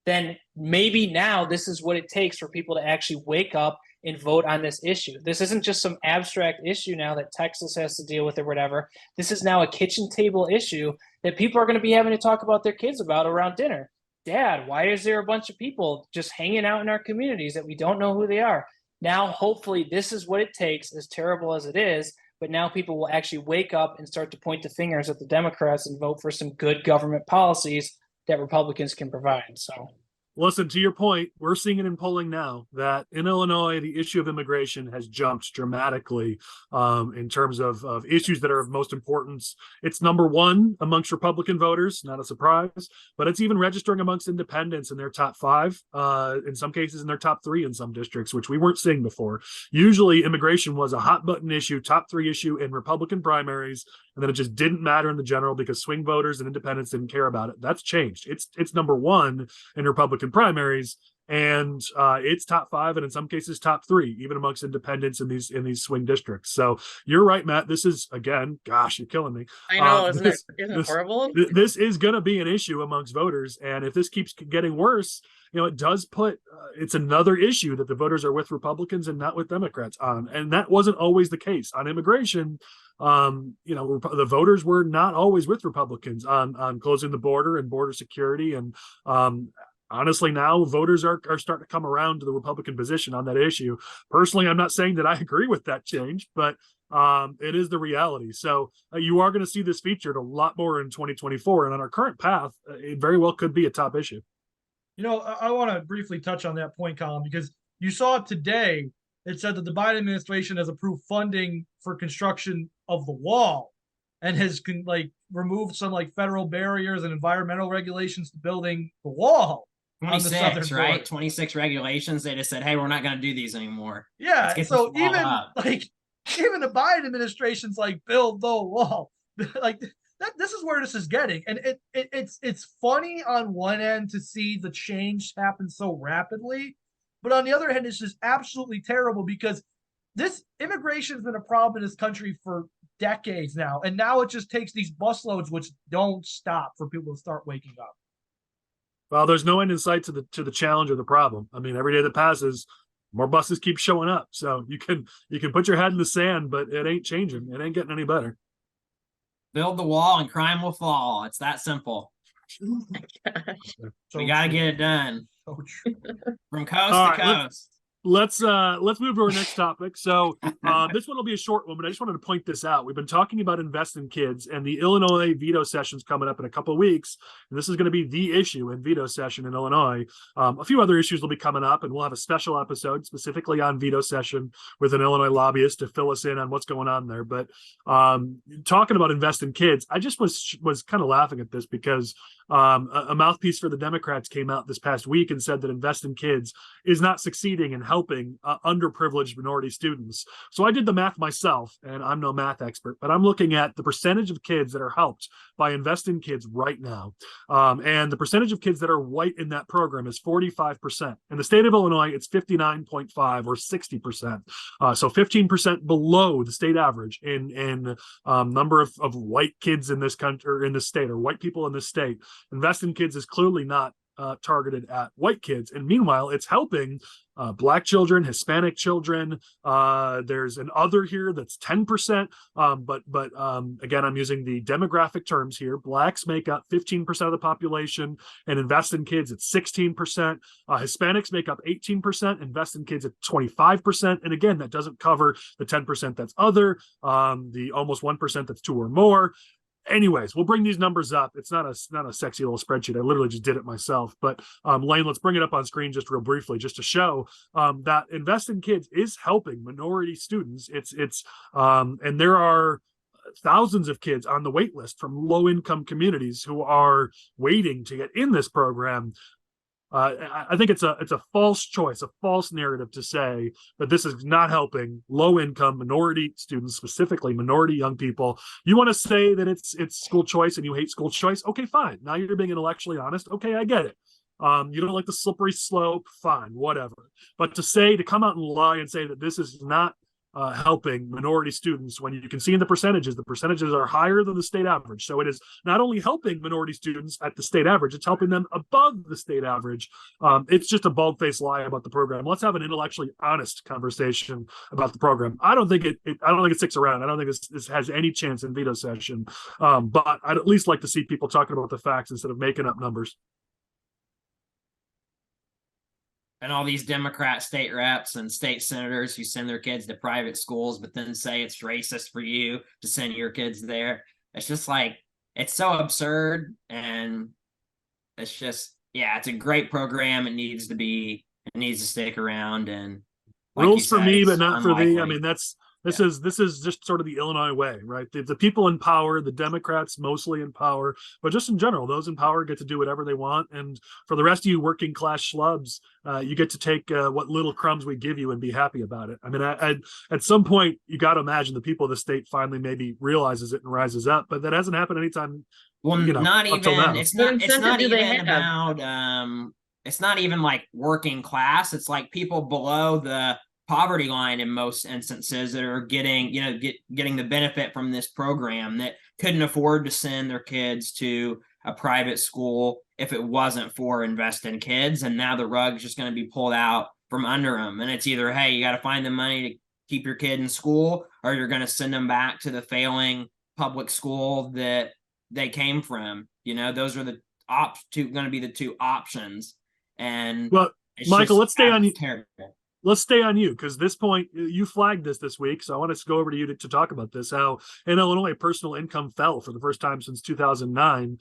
then maybe now this is what it takes for people to actually wake up and vote on this issue. This isn't just some abstract issue now that Texas has to deal with or whatever. This is now a kitchen table issue that people are going to be having to talk about their kids about around dinner. Dad, why is there a bunch of people just hanging out in our communities that we don't know who they are? Now, hopefully, this is what it takes, as terrible as it is. But now people will actually wake up and start to point the fingers at the Democrats and vote for some good government policies that Republicans can provide. So, Listen, to your point, we're seeing it in polling now that in Illinois, the issue of immigration has jumped dramatically in terms of issues that are of most importance. It's number one amongst Republican voters, not a surprise, but it's even registering amongst independents in their top five, in some cases in their top three in some districts, which we weren't seeing before. Usually immigration was a hot button issue, top three issue in Republican primaries, and then it just didn't matter in the general because swing voters and independents didn't care about it. That's changed. It's number one in Republican primaries, and it's top five, and in some cases top three, even amongst independents in these swing districts. So you're right, Matt. This is, again, gosh, you're killing me. I know, isn't it horrible? This is going to be an issue amongst voters, and if this keeps getting worse, it does put it's another issue that the voters are with Republicans and not with Democrats on, and that wasn't always the case on immigration. The voters were not always with Republicans on closing the border and border security, and honestly, now voters are starting to come around to the Republican position on that issue. Personally, I'm not saying that I agree with that change, but it is the reality. So you are going to see this featured a lot more in 2024, and on our current path, it very well could be a top issue. I want to briefly touch on that point, Collin, because you saw today it said that the Biden administration has approved funding for construction of the wall and has removed some federal barriers and environmental regulations to building the wall. 26, right? 26 regulations. They just said, hey, we're not going to do these anymore. Yeah. So even the Biden administration's build the wall. This is where this is getting. And it's funny on one end to see the change happen so rapidly. But on the other hand, it's just absolutely terrible because this immigration has been a problem in this country for decades now. And now it just takes these busloads, which don't stop, for people to start waking up. Well, there's no end in sight to the challenge or the problem. I mean, every day that passes, more buses keep showing up. So you can put your head in the sand, but it ain't changing. It ain't getting any better. Build the wall and crime will fall. It's that simple. Oh my gosh. We got to get it done. So true. From coast to coast. Let's move to our next topic. So this one will be a short one, but I just wanted to point this out. We've been talking about Invest in Kids, and the Illinois veto session's coming up in a couple of weeks. And this is going to be the issue in veto session in Illinois. A few other issues will be coming up, and we'll have a special episode specifically on veto session with an Illinois lobbyist to fill us in on what's going on there. But talking about Invest in Kids, I just was kind of laughing at this because a mouthpiece for the Democrats came out this past week and said that Invest in Kids is not succeeding in helping underprivileged minority students. So I did the math myself, and I'm no math expert, but I'm looking at the percentage of kids that are helped by Invest in Kids right now. And the percentage of kids that are white in that program is 45%. In the state of Illinois, it's 59.5 or 60%. So 15% below the state average in number of white kids in this country, or in this state, or white people in this state. Invest in Kids is clearly not targeted at white kids, and meanwhile it's helping Black children, Hispanic children. There's an other here that's 10%, but again, I'm using the demographic terms here. Blacks make up 15% of the population, and Invest in Kids at 16%. Hispanics make up 18%, Invest in Kids at 25%, and again, that doesn't cover the 10% that's other, the almost 1% that's two or more. Anyways, we'll bring these numbers up. It's not a sexy little spreadsheet. I literally just did it myself. But Lane, let's bring it up on screen just real briefly, just to show that Invest in Kids is helping minority students. And there are thousands of kids on the wait list from low-income communities who are waiting to get in this program. I think it's a false choice, a false narrative to say that this is not helping low-income minority students, specifically minority young people. You want to say that it's school choice and you hate school choice? Okay, fine. Now you're being intellectually honest. Okay, I get it. You don't like the slippery slope, fine, whatever. But to come out and lie and say that this is not helping minority students, when you can see in the percentages are higher than the state average. So it is not only helping minority students at the state average, it's helping them above the state average. It's just a bald-faced lie about the program. Let's have an intellectually honest conversation about the program. I don't think it sticks around. I don't think this has any chance in veto session. But I'd at least like to see people talking about the facts instead of making up numbers. And all these Democrat state reps and state senators who send their kids to private schools, but then say it's racist for you to send your kids there. It's just it's so absurd. And it's just, yeah, it's a great program. It needs to stick around, and like Rules you for said, me, but it's not for thee. I unlikely. mean, this is just sort of the Illinois way, right? The people in power, the Democrats mostly in power, but just in general, those in power get to do whatever they want. And for the rest of you working class schlubs, you get to take what little crumbs we give you and be happy about it. I mean, at some point, you got to imagine the people of the state finally maybe realizes it and rises up, but that hasn't happened anytime. Well, Not until now. it's What not incentive do they even have? about it's not even like working class. It's like people below the poverty line in most instances that are getting getting the benefit from this program, that couldn't afford to send their kids to a private school if it wasn't for Invest in Kids, and now the rug's just going to be pulled out from under them, and it's either, hey, you got to find the money to keep your kid in school, or you're going to send them back to the failing public school that they came from. Those are going to be the two options. And Well, Michael, let's stay on you. Terrible. Let's stay on you, because this point you flagged this week, so I want to go over to you to talk about this. How in Illinois personal income fell for the first time since 2009.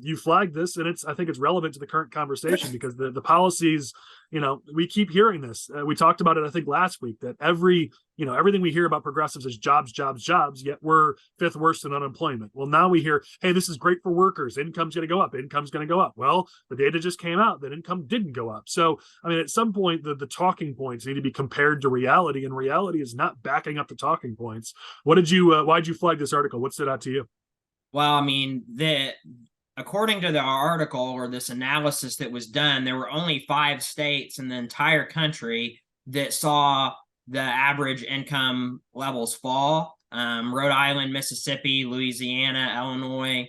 You flagged this, and I think it's relevant to the current conversation because the policies. We keep hearing this. We talked about it, I think, last week, that everything we hear about progressives is jobs, jobs, jobs, yet we're fifth worst in unemployment. Well, now we hear, hey, this is great for workers. Income's going to go up. Income's going to go up. Well, the data just came out that income didn't go up. So, I mean, at some point, the talking points need to be compared to reality, and reality is not backing up the talking points. Why'd you flag this article? What stood out to you? Well, I mean, according to the article or this analysis that was done, there were only 5 states in the entire country that saw the average income levels fall. Rhode Island, Mississippi, Louisiana, Illinois,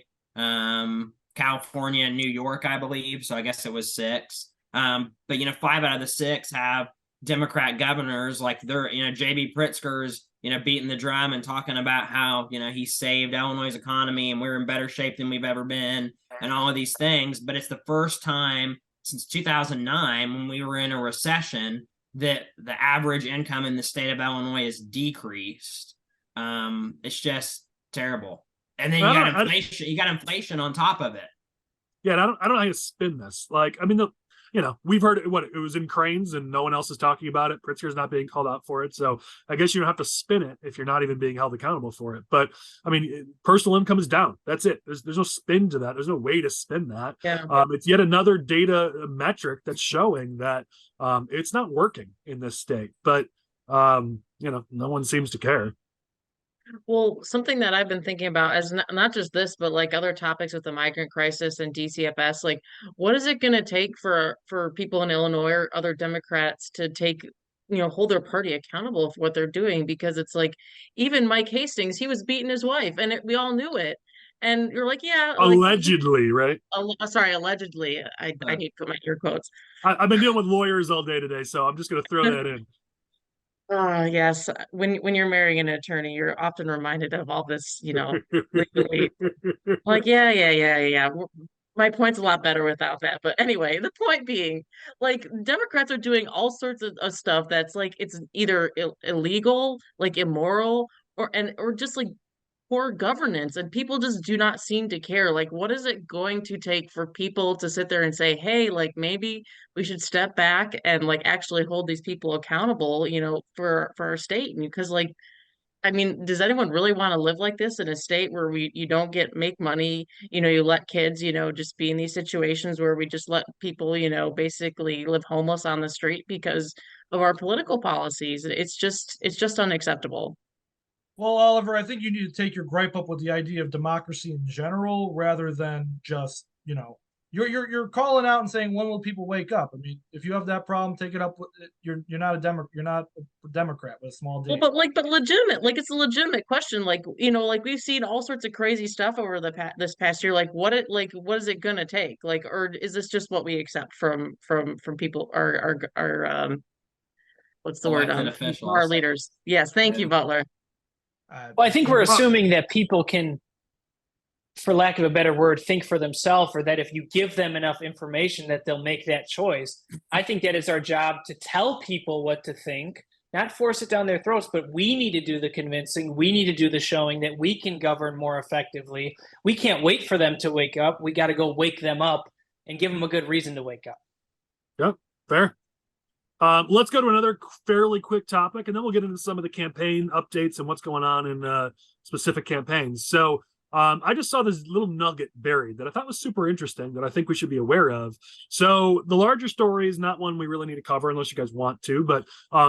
California, and New York, I believe. So I guess it was 6. But 5 out of the 6 have Democrat governors. Like they're, J.B. Pritzker's, beating the drum and talking about how, he saved Illinois' economy and we're in better shape than we've ever been and all of these things. But it's the first time since 2009, when we were in a recession, that the average income in the state of Illinois is decreased. It's just terrible. And then you got inflation on top of it. Yeah, I don't know how to spin this. Like, I mean, we've heard it was in Cranes and no one else is talking about it. Pritzker's not being called out for it. So I guess you don't have to spin it if you're not even being held accountable for it. But I mean, personal income is down. That's it. There's no spin to that. There's no way to spin that. Yeah. It's yet another data metric that's showing that it's not working in this state. But, no one seems to care. Well, something that I've been thinking about as not just this, but like other topics with the migrant crisis and DCFS, like what is it going to take for people in Illinois or other Democrats to hold their party accountable for what they're doing? Because it's like even Mike Hastings, he was beating his wife, and we all knew it. And you're like, yeah, allegedly, right? Sorry, allegedly. I need to put my ear quotes. I've been dealing with lawyers all day today, so I'm just going to throw that in. Yes. When you're marrying an attorney, you're often reminded of all this, legally. Like, yeah. My point's a lot better without that. But anyway, the point being, like, Democrats are doing all sorts of stuff that's like it's either illegal, like immoral, or just like poor governance, and people just do not seem to care. Like, what is it going to take for people to sit there and say, hey, like maybe we should step back and like actually hold these people accountable, for our state? Because like, I mean, does anyone really want to live like this in a state where you don't make money, you let kids, just be in these situations where we just let people, basically live homeless on the street because of our political policies? It's just unacceptable. Well, Oliver, I think you need to take your gripe up with the idea of democracy in general, rather than just, you're calling out and saying, when will people wake up? I mean, if you have that problem, take it up with you're not a Democrat with a small D. Well, but legitimate, like it's a legitimate question. Like, like we've seen all sorts of crazy stuff over this past year. Like what is it gonna take? Like, or is this just what we accept from people, our what's the word? Officials. Our leaders. Yes, thank you, Butler. Well, I think we're assuming that people can, for lack of a better word, think for themselves, or that if you give them enough information that they'll make that choice. I think that it's our job to tell people what to think, not force it down their throats, but we need to do the convincing. We need to do the showing that we can govern more effectively. We can't wait for them to wake up. We got to go wake them up and give them a good reason to wake up. Yep, fair. Let's go to another fairly quick topic, and then we'll get into some of the campaign updates and what's going on in specific campaigns. So I just saw this little nugget buried that I thought was super interesting that I think we should be aware of. So the larger story is not one we really need to cover unless you guys want to, but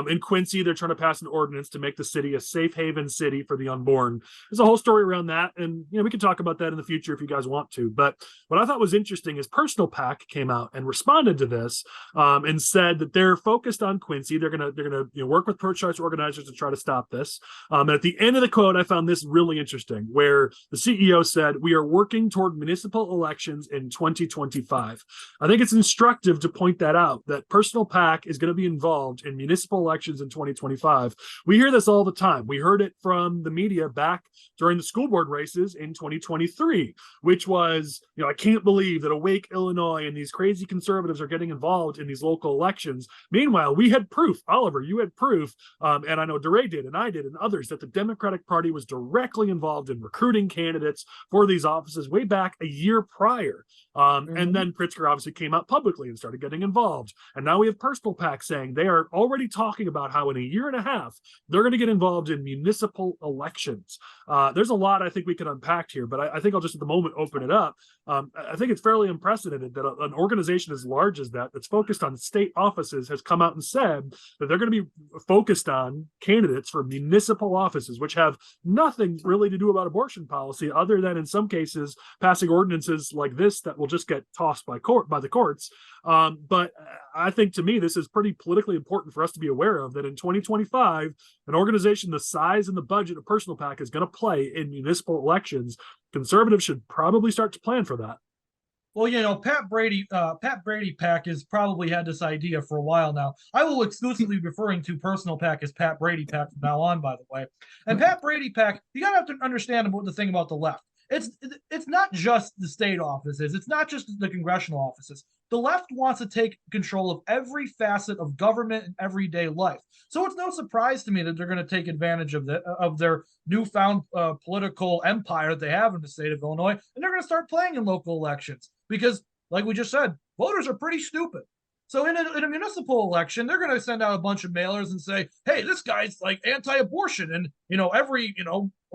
in Quincy, they're trying to pass an ordinance to make the city a safe haven city for the unborn. There's a whole story around that, and we can talk about that in the future if you guys want to. But what I thought was interesting is Personal PAC came out and responded to this and said that they're focused on Quincy. They're gonna work with pro-choice organizers to try to stop this. And at the end of the quote, I found this really interesting, where the CEO said, "We are working toward municipal elections in 2025. I think it's instructive to point that out, that Personal PAC is going to be involved in municipal elections in 2025. We hear this all the time. We heard it from the media back during the school board races in 2023, which was, I can't believe that Awake Illinois and these crazy conservatives are getting involved in these local elections. Meanwhile, we had proof, Oliver, you had proof, and I know DeRay did, and I did, and others, that the Democratic Party was directly involved in recruiting candidates for these offices way back a year prior. And then Pritzker obviously came out publicly and started getting involved. And now we have Personal PAC saying they are already talking about how in a year and a half, they're going to get involved in municipal elections. There's a lot I think we can unpack here, but I think I'll just at the moment open it up. I think it's fairly unprecedented that an organization as large as that's focused on state offices has come out and said that they're going to be focused on candidates for municipal offices, which have nothing really to do about abortion policy other than in some cases passing ordinances like this that will just get tossed by the courts. But I think to me, this is pretty politically important for us to be aware of, that in 2025, an organization the size and the budget of Personal PAC is going to play in municipal elections. Conservatives should probably start to plan for that. Well, Pat Brady PAC has probably had this idea for a while now. I will exclusively be referring to Personal PAC as Pat Brady PAC from now on, by the way. And Pat Brady PAC, you gotta have to understand about the thing about the left. It's not just the state offices. It's not just the congressional offices. The left wants to take control of every facet of government and everyday life. So it's no surprise to me that they're going to take advantage of their newfound political empire that they have in the state of Illinois, and they're going to start playing in local elections because, like we just said, voters are pretty stupid. So in a municipal election, they're going to send out a bunch of mailers and say, hey, this guy's like anti-abortion. And, every,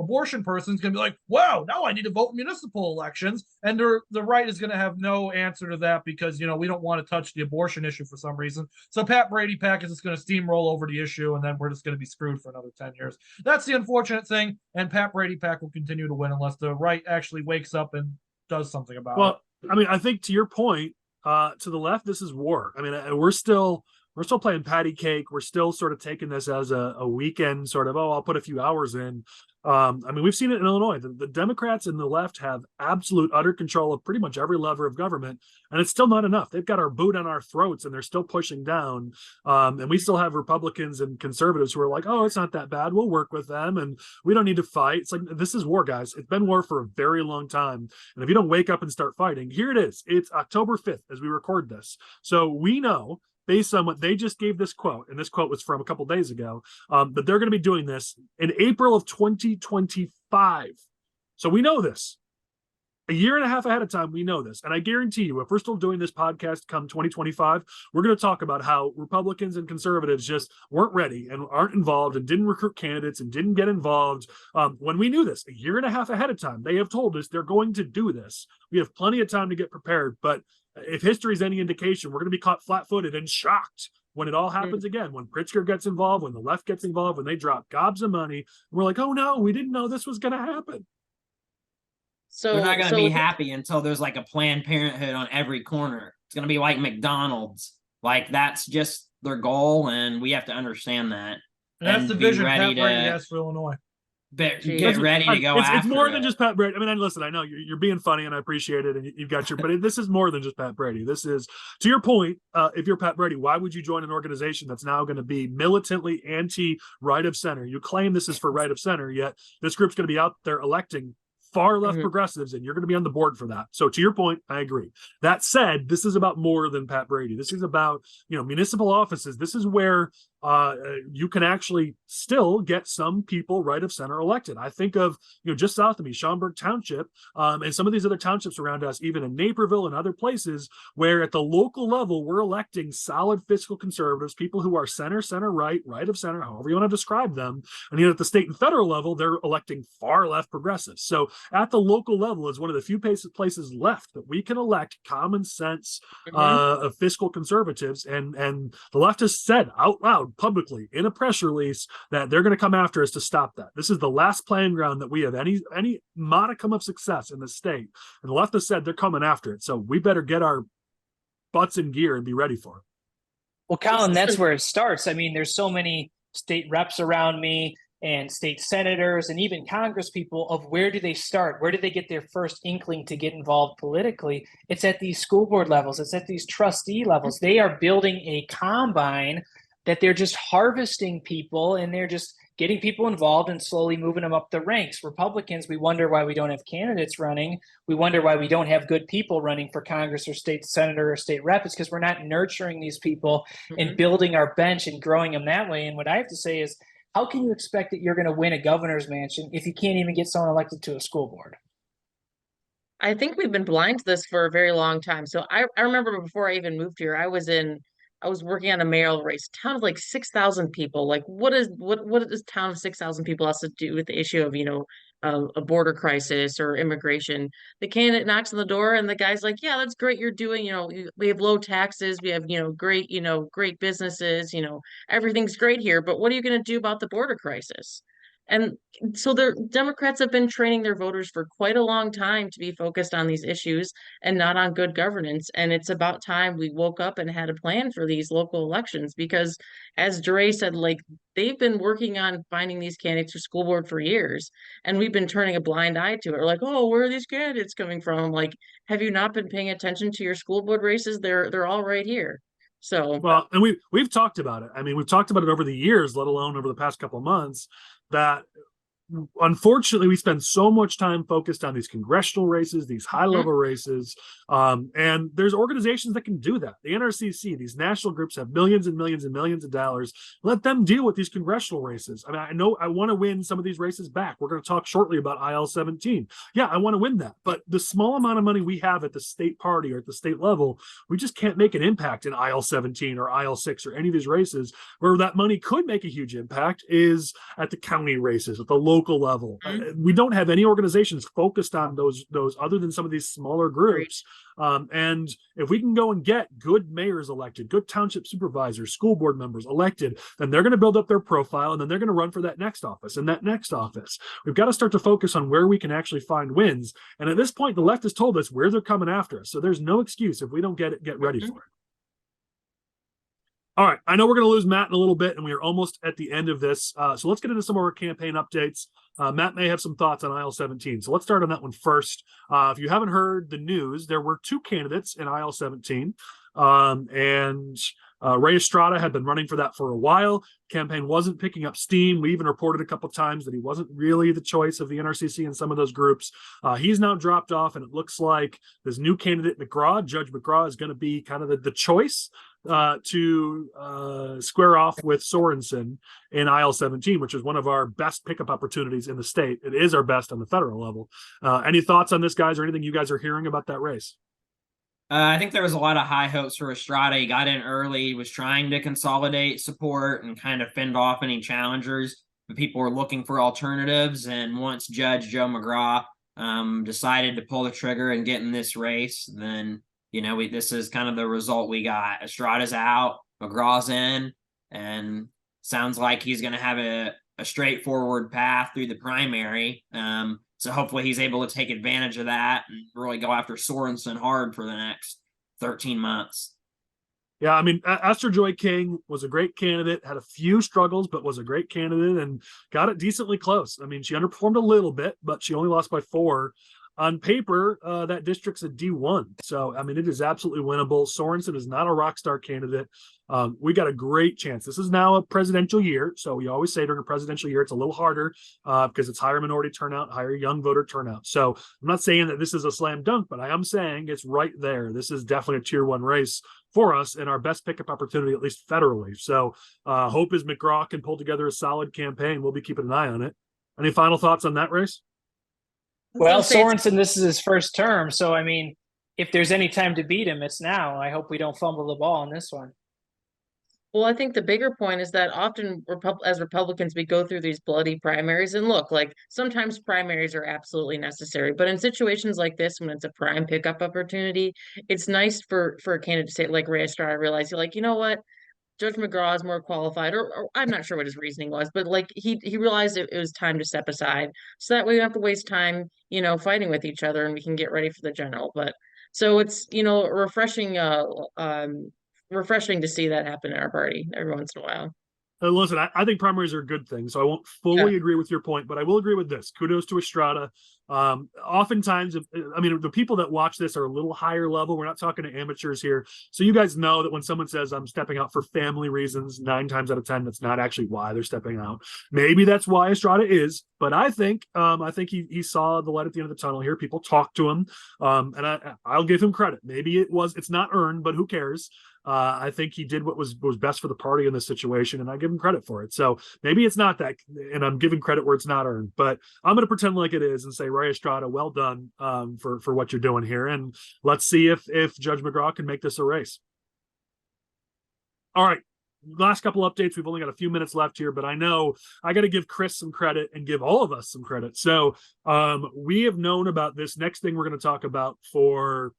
abortion person's going to be like, wow, now I need to vote in municipal elections. And the right is going to have no answer to that because, we don't want to touch the abortion issue for some reason. So Pat Brady PAC is just going to steamroll over the issue, and then we're just going to be screwed for another 10 years. That's the unfortunate thing. And Pat Brady PAC will continue to win unless the right actually wakes up and does something about it. Well, I mean, I think to your point, to the left, this is war. I mean, we're still playing patty cake. We're still sort of taking this as a weekend sort of, I'll put a few hours in. I mean, we've seen it in Illinois. The Democrats and the left have absolute utter control of pretty much every lever of government, and it's still not enough. They've got our boot on our throats, and they're still pushing down. And we still have Republicans and conservatives who are like, oh, it's not that bad. We'll work with them, and we don't need to fight. It's like, this is war, guys. It's been war for a very long time. And if you don't wake up and start fighting, here it is. It's October 5th as we record this. So we know, based on what they just gave this quote, and this quote was from a couple days ago, that they're going to be doing this in April of 2025. So we know this. A year and a half ahead of time, we know this. And I guarantee you, if we're still doing this podcast come 2025, we're going to talk about how Republicans and conservatives just weren't ready and aren't involved and didn't recruit candidates and didn't get involved when we knew this. A year and a half ahead of time, they have told us they're going to do this. We have plenty of time to get prepared, but if history is any indication, we're going to be caught flat-footed and shocked when it all happens again, when Pritzker gets involved, when the left gets involved, when they drop gobs of money. We're like, oh no, we didn't know this was going to happen. So they're not going to be happy until there's like a Planned Parenthood on every corner. It's going to be like McDonald's. Like, that's just their goal, and we have to understand that. And that's the vision Pat Brady has for Illinois. Get ready to go after it's more than just Pat Brady. I mean, listen, I know you're being funny and I appreciate it, and you've got but this is more than just Pat Brady. This is, to your point, if you're Pat Brady, why would you join an organization that's now going to be militantly anti-right of center? You claim this is for right of center, yet this group's going to be out there electing far left progressives, and you're going to be on the board for that. So to your point, I agree. That said, this is about more than Pat Brady. This is about, municipal offices. This is where you can actually still get some people right of center elected. I think of, just south of me, Schaumburg Township, and some of these other townships around us, even in Naperville and other places, where at the local level, we're electing solid fiscal conservatives, people who are center, right of center, however you want to describe them. And at the state and federal level, they're electing far left progressives. So at the local level is one of the few places left that we can elect common sense of fiscal conservatives. And the left has said out loud publicly in a press release that they're going to come after us to stop that. This is the last playing ground that we have any modicum of success in the state. And the left has said they're coming after it. So we better get our butts in gear and be ready for it. Well, Collin, that's where it starts. I mean, there's so many state reps around me and state senators and even Congress people of where do they start? Where do they get their first inkling to get involved politically? It's at these school board levels. It's at these trustee levels. They are building a combine that they're just harvesting people and they're just getting people involved and slowly moving them up the ranks. Republicans, we wonder why we don't have candidates running. We wonder why we don't have good people running for Congress or state senator or state rep. It's because we're not nurturing these people and building our bench and growing them that way. And what I have to say is, how can you expect that you're going to win a governor's mansion if you can't even get someone elected to a school board? I think we've been blind to this for a very long time. So I remember before I even moved here, I was working on a mayoral race, town of like 6,000 people. Like what is town of 6,000 people has to do with the issue of, a border crisis or immigration? The candidate knocks on the door and the guy's like, yeah, that's great. You're doing, we have low taxes. We have, great businesses, everything's great here. But what are you going to do about the border crisis? And so the Democrats have been training their voters for quite a long time to be focused on these issues and not on good governance. And it's about time we woke up and had a plan for these local elections, because as Dre said, like, they've been working on finding these candidates for school board for years, and we've been turning a blind eye to it. We're like, oh, where are these candidates coming from? Like, have you not been paying attention to your school board races? They're all right here. So, well, and we've talked about it. I mean, we've talked about it over the years, let alone over the past couple of months, that unfortunately we spend so much time focused on these congressional races, these high level races, and there's organizations that can do that. The NRCC, these national groups, have millions and millions and millions of dollars. Let them deal with these congressional races. I mean, I know I want to win some of these races back. We're going to talk shortly about IL-17. Yeah, I want to win that, but the small amount of money we have at the state party or at the state level, we just can't make an impact in IL-17 or IL-6 or any of these races. Where that money could make a huge impact is at the county races, at the local level. We don't have any organizations focused on those other than some of these smaller groups. And if we can go and get good mayors elected, good township supervisors, school board members elected, then they're going to build up their profile, and then they're going to run for that next office and that next office. We've got to start to focus on where we can actually find wins. And at this point, the left has told us where they're coming after us. So there's no excuse if we don't get ready for it. All right, I know we're going to lose Matt in a little bit, and we are almost at the end of this. So let's get into some of our campaign updates. Matt may have some thoughts on IL-17. So let's start on that one first. If you haven't heard the news, there were two candidates in IL-17. And Ray Estrada had been running for that for a while. Campaign wasn't picking up steam. We even reported a couple times that he wasn't really the choice of the NRCC and some of those groups. He's now dropped off, and it looks like this new candidate, McGraw, Judge McGraw, is going to be kind of the choice to square off with Sorensen in IL-17, which is one of our best pickup opportunities in the state. It is our best on the federal level. Any thoughts on this, guys, or anything you guys are hearing about that race? I think there was a lot of high hopes for Estrada. He got in early, was trying to consolidate support and kind of fend off any challengers. But people were looking for alternatives. And once Judge Joe McGraw decided to pull the trigger and get in this race, then, this is kind of the result we got. Estrada's out, McGraw's in, and sounds like he's going to have a straightforward path through the primary. So hopefully he's able to take advantage of that and really go after Sorensen hard for the next 13 months. Yeah, I mean, Esther Joy King was a great candidate, had a few struggles, but was a great candidate and got it decently close. I mean, she underperformed a little bit, but she only lost by 4. on paper, that district's a D1. So, I mean, it is absolutely winnable. Sorensen is not a rock star candidate. We got a great chance. This is now a presidential year. So we always say during a presidential year, it's a little harder because it's higher minority turnout, higher young voter turnout. So I'm not saying that this is a slam dunk, but I am saying it's right there. This is definitely a tier 1 race for us and our best pickup opportunity, at least federally. So hope is McGraw can pull together a solid campaign. We'll be keeping an eye on it. Any final thoughts on that race? Well, Sorensen, this is his first term. So, I mean, if there's any time to beat him, it's now. I hope we don't fumble the ball on this one. Well, I think the bigger point is that often as Republicans, we go through these bloody primaries, and look, like sometimes primaries are absolutely necessary, but in situations like this, when it's a prime pickup opportunity, it's nice for a candidate to say, like Ray Estrada, realize you're like, you know what, Judge McGraw is more qualified, or I'm not sure what his reasoning was, but like he realized it was time to step aside, so that way we don't have to waste time, fighting with each other, and we can get ready for the general. But so it's refreshing to see that happen in our party every once in a while. Listen, I think primaries are a good thing, so I won't fully agree with your point, but I will agree with this. Kudos to Estrada. Oftentimes, the people that watch this are a little higher level. We're not talking to amateurs here. So you guys know that when someone says I'm stepping out for family reasons, 9 times out of 10, that's not actually why they're stepping out. Maybe that's why Estrada is, but I think he saw the light at the end of the tunnel here. People talked to him, and I'll give him credit. Maybe it's not earned, but who cares? I think he did what was best for the party in this situation, and I give him credit for it. So maybe it's not that, and I'm giving credit where it's not earned, but I'm going to pretend like it is and say, Ray Estrada, well done for what you're doing here, and let's see if Judge McGraw can make this a race. All right, last couple updates. We've only got a few minutes left here, but I know I got to give Chris some credit and give all of us some credit. So we have known about this next thing we're going to talk about for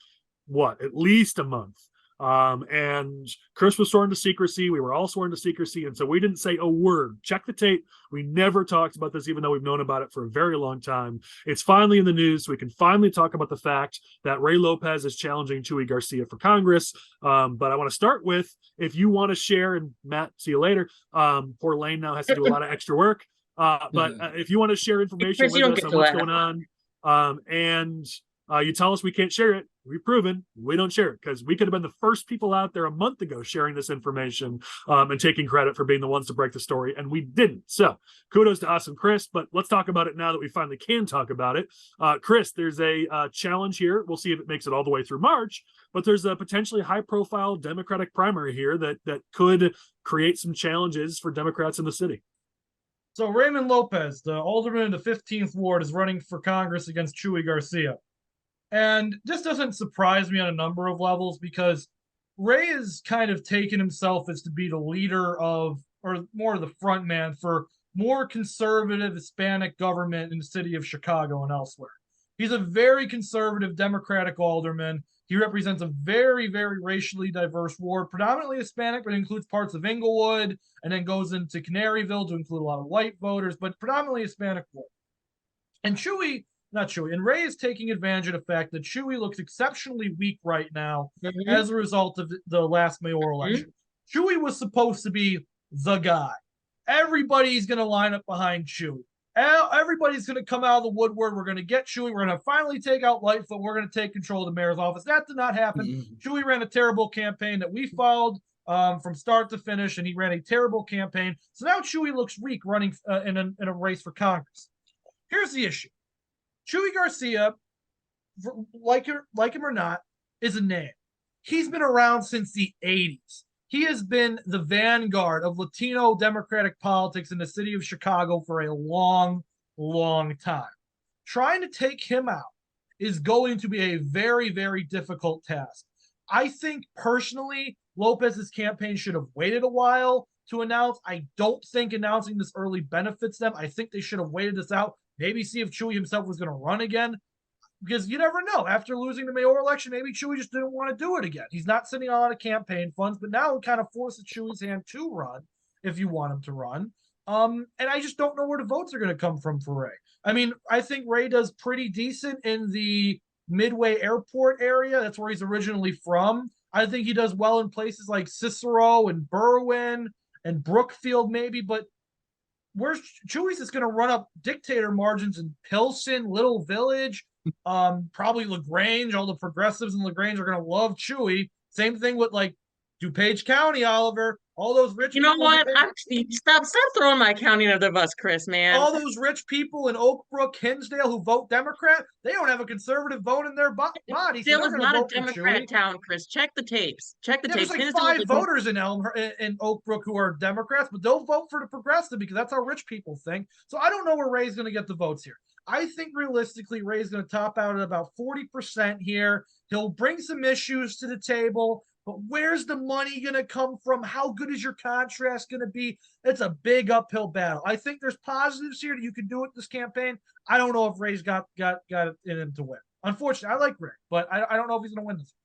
at least a month. And Chris was sworn to secrecy. We were all sworn to secrecy. And so we didn't say a word. Check the tape. We never talked about this, even though we've known about it for a very long time. It's finally in the news. So we can finally talk about the fact that Ray Lopez is challenging Chuy Garcia for Congress. But I want to start with, if you want to share, and Matt, see you later. Poor Lane now has to do a lot of extra work. But if you want to share information Chris, with us on what's going on, and you tell us we can't share it, we've proven we don't share it, because we could have been the first people out there a month ago sharing this information and taking credit for being the ones to break the story, and we didn't. So kudos to us and Chris, but let's talk about it now that we finally can talk about it. Chris, there's a challenge here. We'll see if it makes it all the way through March, but there's a potentially high-profile Democratic primary here that could create some challenges for Democrats in the city. So Raymond Lopez, the alderman in the 15th Ward, is running for Congress against Chuy Garcia. And this doesn't surprise me on a number of levels, because Ray has kind of taken himself as to be the leader of, or more the front man for more conservative Hispanic government in the city of Chicago and elsewhere. He's a very conservative Democratic alderman. He represents a very, very racially diverse ward, predominantly Hispanic, but includes parts of Inglewood, and then goes into Canaryville to include a lot of white voters, but predominantly Hispanic ward. And Ray is taking advantage of the fact that Chuy looks exceptionally weak right now as a result of the last mayoral election. Chuy was supposed to be the guy. Everybody's going to line up behind Chuy. Everybody's going to come out of the woodwork. We're going to get Chuy. We're going to finally take out Lightfoot. We're going to take control of the mayor's office. That did not happen. Chuy ran a terrible campaign that we followed from start to finish, and he ran a terrible campaign. So now Chuy looks weak running in a race for Congress. Here's the issue. Chuy Garcia, like him or not, is a name. He's been around since the 80s. He has been the vanguard of Latino Democratic politics in the city of Chicago for a long, long time. Trying to take him out is going to be a very, very difficult task. I think personally, Lopez's campaign should have waited a while to announce. I don't think announcing this early benefits them. I think they should have waited this out. Maybe see if Chuy himself was going to run again. Because you never know. After losing the mayoral election, maybe Chuy just didn't want to do it again. He's not sitting on a lot of campaign funds, but now it kind of forces Chuy's hand to run if you want him to run. And I just don't know where the votes are going to come from for Ray. I mean, I think Ray does pretty decent in the Midway Airport area. That's where he's originally from. I think he does well in places like Cicero and Berwyn and Brookfield maybe, but where's Chuy's is going to run up dictator margins in Pilsen, Little Village, Probably LaGrange. All the progressives in LaGrange are going to love Chuy. Same thing with like DuPage County, Oliver. All those rich You know people. in what? DuPage- Stop throwing my county under the bus, Chris, man. all those rich people in Oak Brook, Hinsdale who vote Democrat, they don't have a conservative vote in their body. So Hinsdale they're is going to not a vote for Democrat Chuy. town, Chris. Check the tapes. Check the Yeah, there's tapes. like Hinsdale 5 is a- voters in in Oak Brook who are Democrats, but they'll vote for the progressive because that's how rich people think. So I don't know where Ray's going to get the votes here. I think realistically, Ray's going to top out at about 40% here. He'll bring some issues to the table, but where's the money going to come from? How good is your contrast going to be? It's a big uphill battle. I think there's positives here that you can do with this campaign. I don't know if Ray's got it in him to win. Unfortunately, I like Ray, but I don't know if he's going to win this.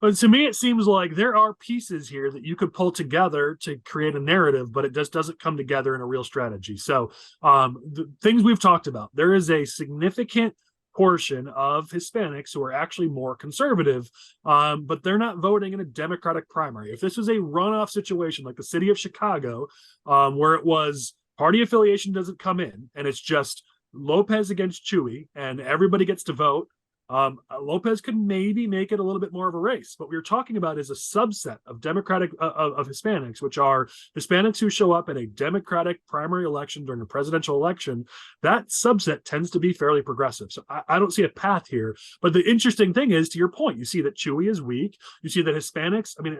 But to me, it seems like there are pieces here that you could pull together to create a narrative, but it just doesn't come together in a real strategy. So the things we've talked about, there is a significant portion of Hispanics who are actually more conservative, but they're not voting in a Democratic primary. If this was a runoff situation like the city of Chicago, where it was party affiliation doesn't come in and it's just Lopez against Chuy and everybody gets to vote, Lopez could maybe make it a little bit more of a race. What we're talking about is a subset of Democratic of Hispanics, which are Hispanics who show up in a Democratic primary election during a presidential election. That subset tends to be fairly progressive. So I don't see a path here. But the interesting thing is, to your point, you see that Chuy is weak. You see that Hispanics, I mean,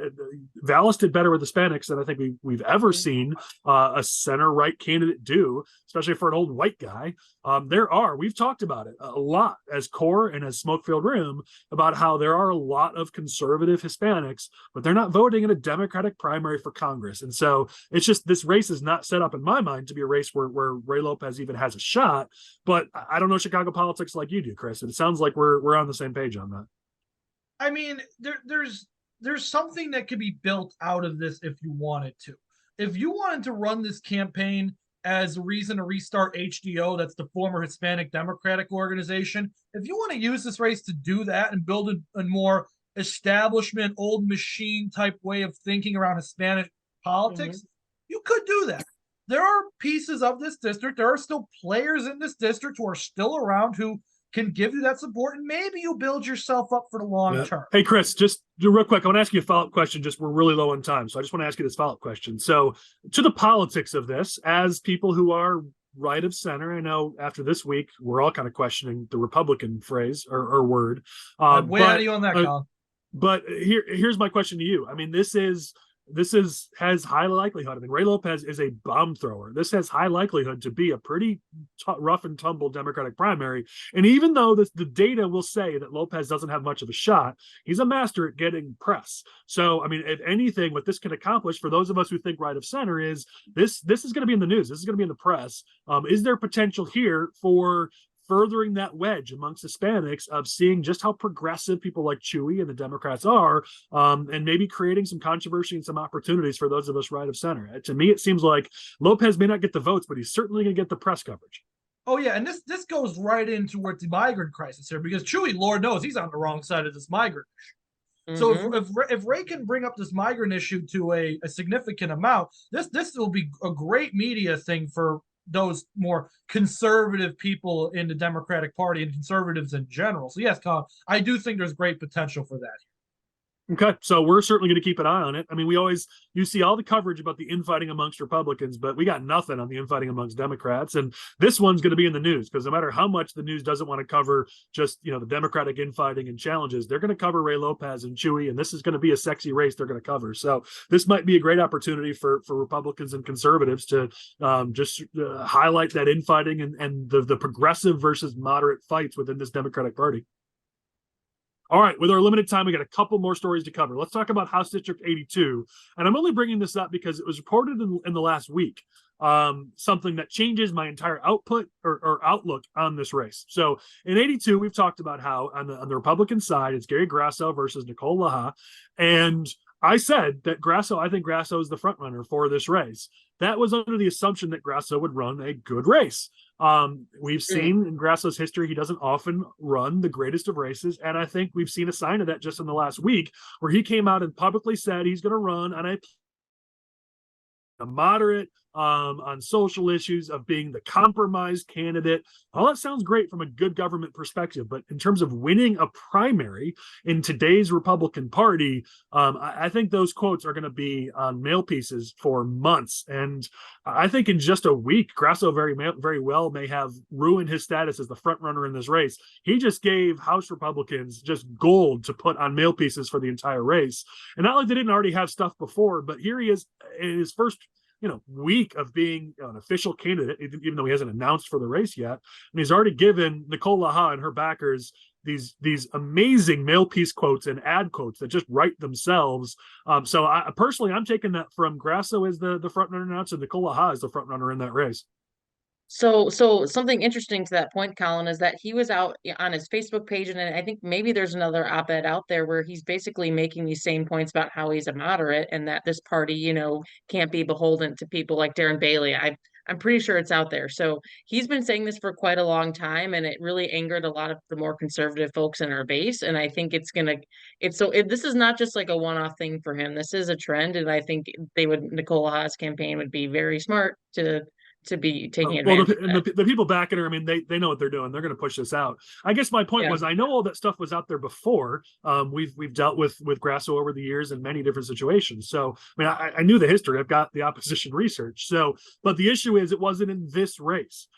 Vallis did better with Hispanics than I think we've ever seen a center-right candidate do, especially for an old white guy. We've talked about it a lot as Cor and as Smoke-Filled Room about how there are a lot of conservative Hispanics, but they're not voting in a Democratic primary for Congress. And so it's just, this race is not set up in my mind to be a race where Ray Lopez even has a shot. But I don't know Chicago politics like you do, Chris. And it sounds like we're on the same page on that. I mean, there's something that could be built out of this if you wanted to. If you wanted to run this campaign as a reason to restart HDO, that's the former Hispanic Democratic Organization. If you want to use this race to do that and build a more establishment, old machine type way of thinking around Hispanic politics, you could do that. There are pieces of this district, there are still players in this district who are still around who can give you that support, and maybe you build yourself up for the long term. Hey, Chris, just real quick, I want to ask you a follow-up question. Just, we're really low on time, so I just want to ask you this follow-up question. So, to the politics of this, as people who are right of center, I know after this week, we're all kind of questioning the Republican phrase or word. I'm way out of you on that, Colin. But here's my question to you. I mean, this has high likelihood. I mean, Ray Lopez is a bomb thrower. This has high likelihood to be a pretty rough and tumble Democratic primary. And even though the data will say that Lopez doesn't have much of a shot, he's a master at getting press. So, I mean, if anything, what this can accomplish for those of us who think right of center is this is going to be in the news. This is going to be in the press. Is there potential here for furthering that wedge amongst Hispanics of seeing just how progressive people like Chuy and the Democrats are, and maybe creating some controversy and some opportunities for those of us right of center? To me, it seems like Lopez may not get the votes, but he's certainly going to get the press coverage. Oh, yeah, and this goes right into what the migrant crisis here, because Chuy, Lord knows, he's on the wrong side of this migrant issue. So if Ray can bring up this migrant issue to a significant amount, this will be a great media thing for those more conservative people in the Democratic Party and conservatives in general. So yes, Colin, I do think there's great potential for that. Okay, so we're certainly going to keep an eye on it. I mean, you see all the coverage about the infighting amongst Republicans, but we got nothing on the infighting amongst Democrats. And this one's going to be in the news because no matter how much the news doesn't want to cover just, the Democratic infighting and challenges, they're going to cover Ray Lopez and Chuy, and this is going to be a sexy race they're going to cover. So this might be a great opportunity for Republicans and conservatives to highlight that infighting and the progressive versus moderate fights within this Democratic Party. All right, with our limited time, we got a couple more stories to cover. Let's talk about House District 82. And I'm only bringing this up because it was reported in the last week, something that changes my entire output or outlook on this race. So in 82, we've talked about how on the Republican side, it's Gary Grasso versus Nicole Laha. And I said that I think Grasso is the front runner for this race. That was under the assumption that Grasso would run a good race. We've seen in Grasso's history, he doesn't often run the greatest of races. And I think we've seen a sign of that just in the last week where he came out and publicly said he's going to run on a moderate on social issues, of being the compromised candidate. All that sounds great from a good government perspective, but in terms of winning a primary in today's Republican Party, I think those quotes are going to be on mail pieces for months. And I think in just a week, Grasso very well may have ruined his status as the front runner in this race. He just gave House Republicans just gold to put on mail pieces for the entire race. And not like they didn't already have stuff before, but here he is in his first week of being an official candidate, even though he hasn't announced for the race yet. And he's already given Nicole Laha and her backers these amazing mail piece quotes and ad quotes that just write themselves. So I'm taking that from Grasso as the front runner now to Nicole Laha as the front runner in that race. So something interesting to that point, Collin, is that he was out on his Facebook page, and I think maybe there's another op-ed out there where he's basically making these same points about how he's a moderate and that this party, can't be beholden to people like Darren Bailey. I'm pretty sure it's out there. So he's been saying this for quite a long time, and it really angered a lot of the more conservative folks in our base. And I think this is not just like a one-off thing for him. This is a trend, and I think Nicole Haas' campaign would be very smart to be taking advantage of the people backing her, I mean, they know what they're doing. They're going to push this out. I guess my point was, I know all that stuff was out there before. We've dealt with Grasso over the years in many different situations. So, I mean, I knew the history. I've got the opposition research. So, but the issue is, it wasn't in this race.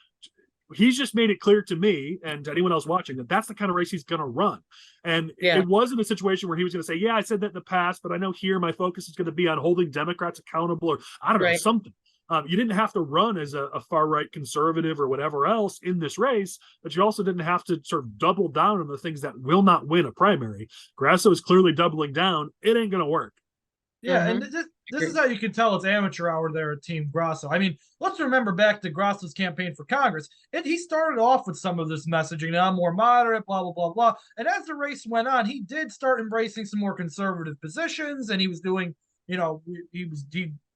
He's just made it clear to me and to anyone else watching that that's the kind of race he's going to run. And it wasn't a situation where he was going to say, yeah, I said that in the past, but I know here my focus is going to be on holding Democrats accountable, or I don't know, something. You didn't have to run as a far-right conservative or whatever else in this race, but you also didn't have to sort of double down on the things that will not win a primary. Grasso is clearly doubling down. It ain't going to work. Yeah, and this is how you can tell it's amateur hour there at Team Grasso. I mean, let's remember back to Grasso's campaign for Congress. He started off with some of this messaging, I'm more moderate, blah, blah, blah, blah. And as the race went on, he did start embracing some more conservative positions, and he was doing, he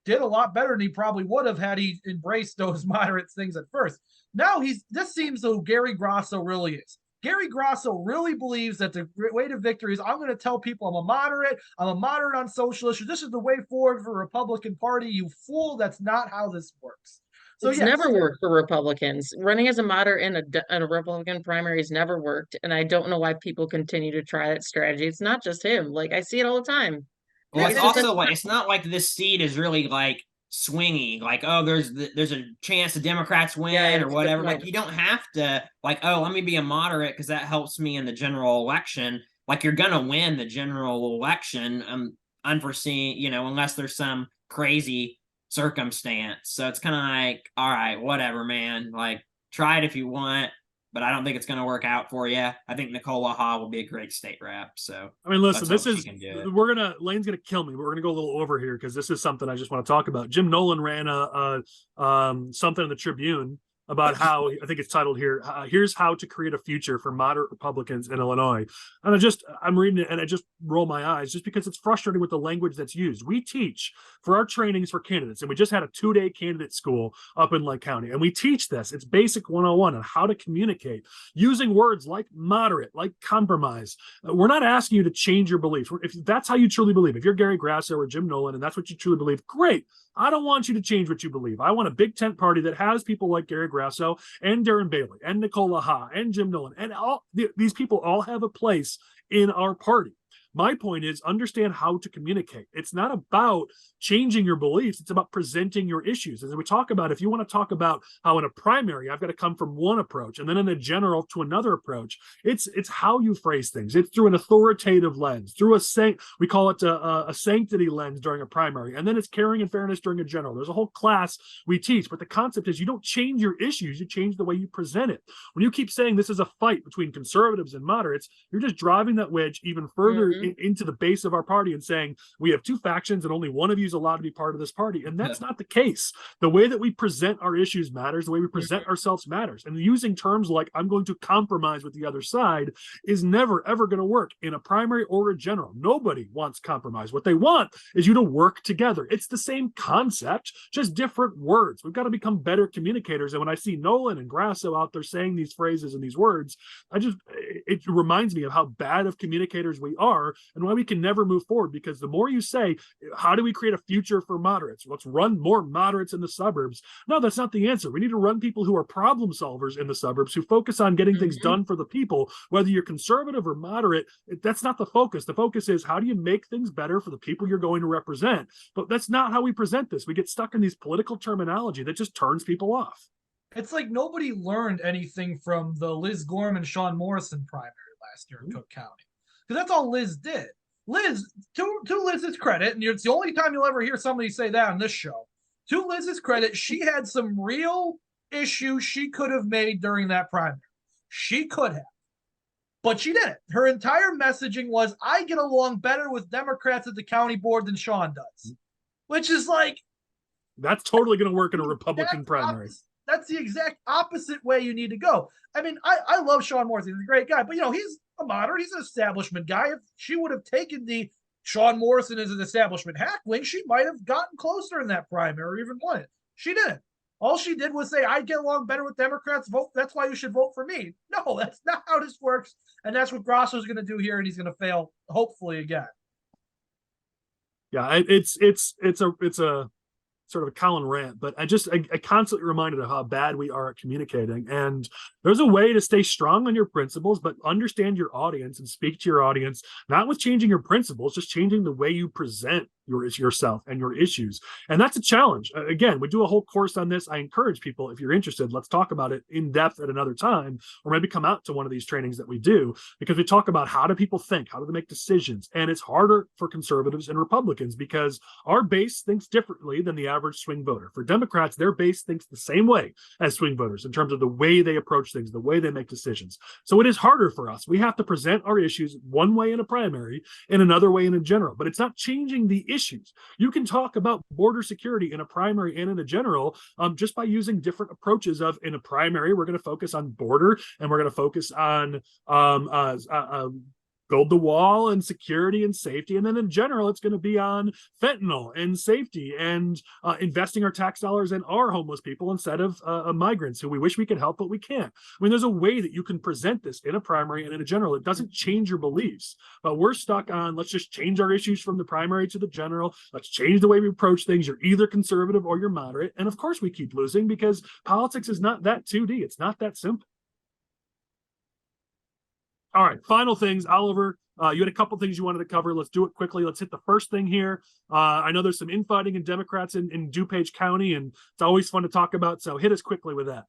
did a lot better than he probably would have had he embraced those moderate things at first. Now this seems who Gary Grasso really is. Gary Grasso really believes that the way to victory is, I'm going to tell people I'm a moderate on social issues. This is the way forward for the Republican Party. You fool, that's not how this works. So it's never worked for Republicans. Running as a moderate in a Republican primary has never worked. And I don't know why people continue to try that strategy. It's not just him. Like, I see it all the time. Well, it's also like, it's not like this seat is really like swingy, like, oh, there's a chance the Democrats win or whatever. Like, you don't have to, like, oh, let me be a moderate because that helps me in the general election. Like, you're gonna win the general election, unforeseen, unless there's some crazy circumstance. So it's kind of like, all right, whatever, man. Like, try it if you want, but I don't think it's going to work out for you. I think Nicole Laha will be a great state rep. So, I mean, listen, Lane's going to kill me, but we're going to go a little over here because this is something I just want to talk about. Jim Nowlan ran something in the Tribune about how, I think it's titled here, here's how to create a future for moderate Republicans in Illinois. And I'm reading it and I just roll my eyes just because it's frustrating with the language that's used. We teach for our trainings for candidates, and we just had a 2-day candidate school up in Lake County, and we teach this. It's basic 101 on how to communicate using words like moderate, like compromise. We're not asking you to change your beliefs. If that's how you truly believe, if you're Gary Grasso or Jim Nowlan and that's what you truly believe, great. I don't want you to change what you believe. I want a big tent party that has people like Gary Grasso and Darren Bailey and Nicole Laha and Jim Nowlan, and these people all have a place in our party. My point is, understand how to communicate. It's not about changing your beliefs. It's about presenting your issues. As we talk about, if you want to talk about how in a primary, I've got to come from one approach and then in a general to another approach, it's how you phrase things. It's through an authoritative lens, through we call it a sanctity lens during a primary. And then it's caring and fairness during a general. There's a whole class we teach, but the concept is you don't change your issues. You change the way you present it. When you keep saying this is a fight between conservatives and moderates, you're just driving that wedge even further into the base of our party and saying we have two factions and only one of you is allowed to be part of this party. And that's not the case. The way that we present our issues matters. The way we present ourselves matters. And using terms like I'm going to compromise with the other side is never, ever going to work in a primary or a general. Nobody wants compromise. What they want is you to work together. It's the same concept, just different words. We've got to become better communicators. And when I see Nowlan and Grasso out there saying these phrases and these words, it reminds me of how bad of communicators we are and why we can never move forward. Because the more you say, how do we create a future for moderates. Let's run more moderates in the suburbs. No, that's not the answer. We need to run people who are problem solvers in the suburbs, who focus on getting things done for the people. Whether you're conservative or moderate, that's not the focus. The focus is, how do you make things better for the people you're going to represent? But that's not how we present this. We get stuck in these political terminology that just turns people off. It's like nobody learned anything from the Liz Gorman, Sean Morrison primary last year in Cook County, because that's all Liz did. Liz, to Liz's credit, and it's the only time you'll ever hear somebody say that on this show, to Liz's credit, she had some real issues she could have made during that primary. She could have. But she didn't. Her entire messaging was, I get along better with Democrats at the county board than Sean does. Which is like... That's totally going to work in a Republican primary. That's the exact opposite way you need to go. I mean, I love Sean Morrison. He's a great guy. But, he's a moderate. He's an establishment guy. If she would have taken the Sean Morrison as an establishment hackling, she might have gotten closer in that primary or even won it. She didn't. All she did was say, I get along better with Democrats. Vote. That's why you should vote for me. No, that's not how this works. And that's what Grasso's going to do here, and he's going to fail, hopefully, again. Yeah, it's a sort of a Collin rant, but I constantly reminded of how bad we are at communicating. And there's a way to stay strong on your principles, but understand your audience and speak to your audience, not with changing your principles, just changing the way you present yourself and your issues. And that's a challenge. Again, we do a whole course on this. I encourage people, if you're interested, let's talk about it in depth at another time, or maybe come out to one of these trainings that we do, because we talk about how do people think, how do they make decisions. And it's harder for conservatives and Republicans because our base thinks differently than the average swing voter. For Democrats, their base thinks the same way as swing voters in terms of the way they approach things, the way they make decisions. So it is harder for us. We have to present our issues one way in a primary and another way in a general, but it's not changing the issues. You can talk about border security in a primary and in a general just by using different approaches. Of, in a primary, we're going to focus on border, and we're going to focus on build the wall and security and safety. And then in general, it's going to be on fentanyl and safety and investing our tax dollars in our homeless people instead of migrants who we wish we could help, but we can't. I mean, there's a way that you can present this in a primary and in a general. It doesn't change your beliefs, but we're stuck on, let's just change our issues from the primary to the general. Let's change the way we approach things. You're either conservative or you're moderate. And of course we keep losing because politics is not that 2D. It's not that simple. All right, final things. Oliver, you had a couple things you wanted to cover. Let's do it quickly. Let's hit the first thing here. I know there's some infighting in Democrats in DuPage County, and it's always fun to talk about. So hit us quickly with that.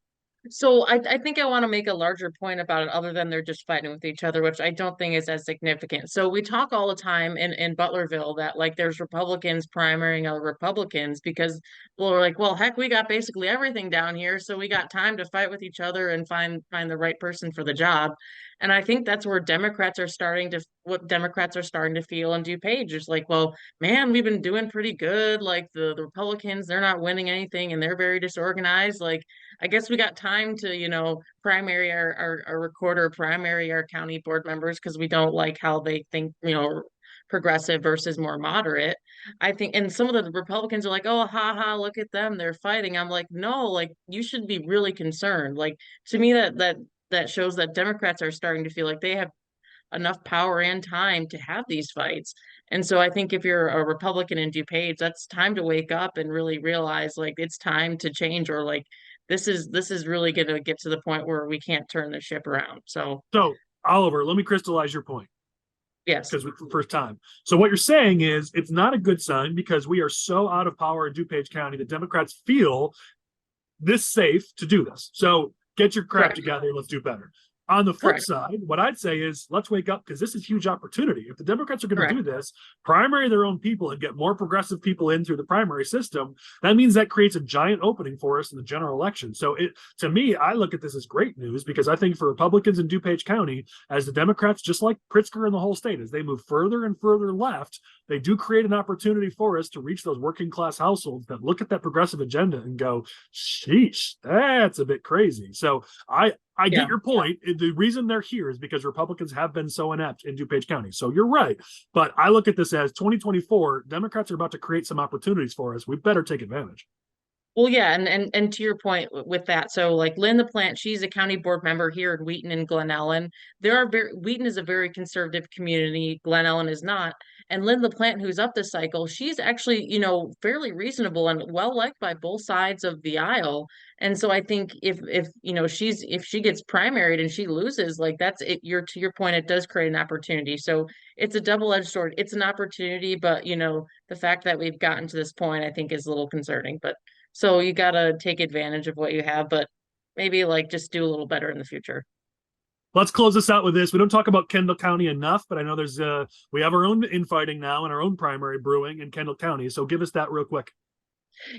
So I think I want to make a larger point about it other than they're just fighting with each other, which I don't think is as significant. So we talk all the time in Butlerville that like there's Republicans primarying other Republicans because we're like, well, heck, we got basically everything down here. So we got time to fight with each other and find the right person for the job. And I think that's where Democrats are starting to feel in DuPage. It's like, well, man, we've been doing pretty good. Like the Republicans, they're not winning anything and they're very disorganized. Like, I guess we got time to, primary our recorder, primary our county board members because we don't like how they think, progressive versus more moderate. I think, and some of the Republicans are like, oh, ha, look at them, they're fighting. I'm like, no, like you should be really concerned. Like to me, that shows that Democrats are starting to feel like they have enough power and time to have these fights. And so I think if you're a Republican in DuPage, that's time to wake up and really realize like it's time to change, or like this is really going to get to the point where we can't turn the ship around. So Oliver, let me crystallize your point. Yes. Because it's the first time. So what you're saying is it's not a good sign because we are so out of power in DuPage County that Democrats feel this safe to do this. So get your crap together. Let's do better. On the flip side, what I'd say is let's wake up because this is huge opportunity. If the Democrats are going to do this, primary their own people and get more progressive people in through the primary system, that means that creates a giant opening for us in the general election. So to me, I look at this as great news because I think for Republicans in DuPage County, as the Democrats, just like Pritzker in the whole state, as they move further and further left, they do create an opportunity for us to reach those working class households that look at that progressive agenda and go, sheesh, that's a bit crazy. So I get your point. The reason they're here is because Republicans have been so inept in DuPage County. So you're right. But I look at this as 2024, Democrats are about to create some opportunities for us. We better take advantage. Well, yeah, and to your point with that, so like Lynn LaPlante, she's a county board member here in Wheaton and Glen Ellen. Wheaton is a very conservative community. Glen Ellen is not. And Lynn LaPlante, who's up this cycle, she's actually, you know, fairly reasonable and well liked by both sides of the aisle. And so I think if you know if she gets primaried and she loses, like that's it. To your point, it does create an opportunity. So it's a double-edged sword. It's an opportunity, but you know, the fact that we've gotten to this point, I think, is a little concerning. But so you gotta take advantage of what you have, but maybe like just do a little better in the future. Let's close this out with this. We don't talk about Kendall County enough, but I know there's we have our own infighting now and our own primary brewing in Kendall County. So give us that real quick.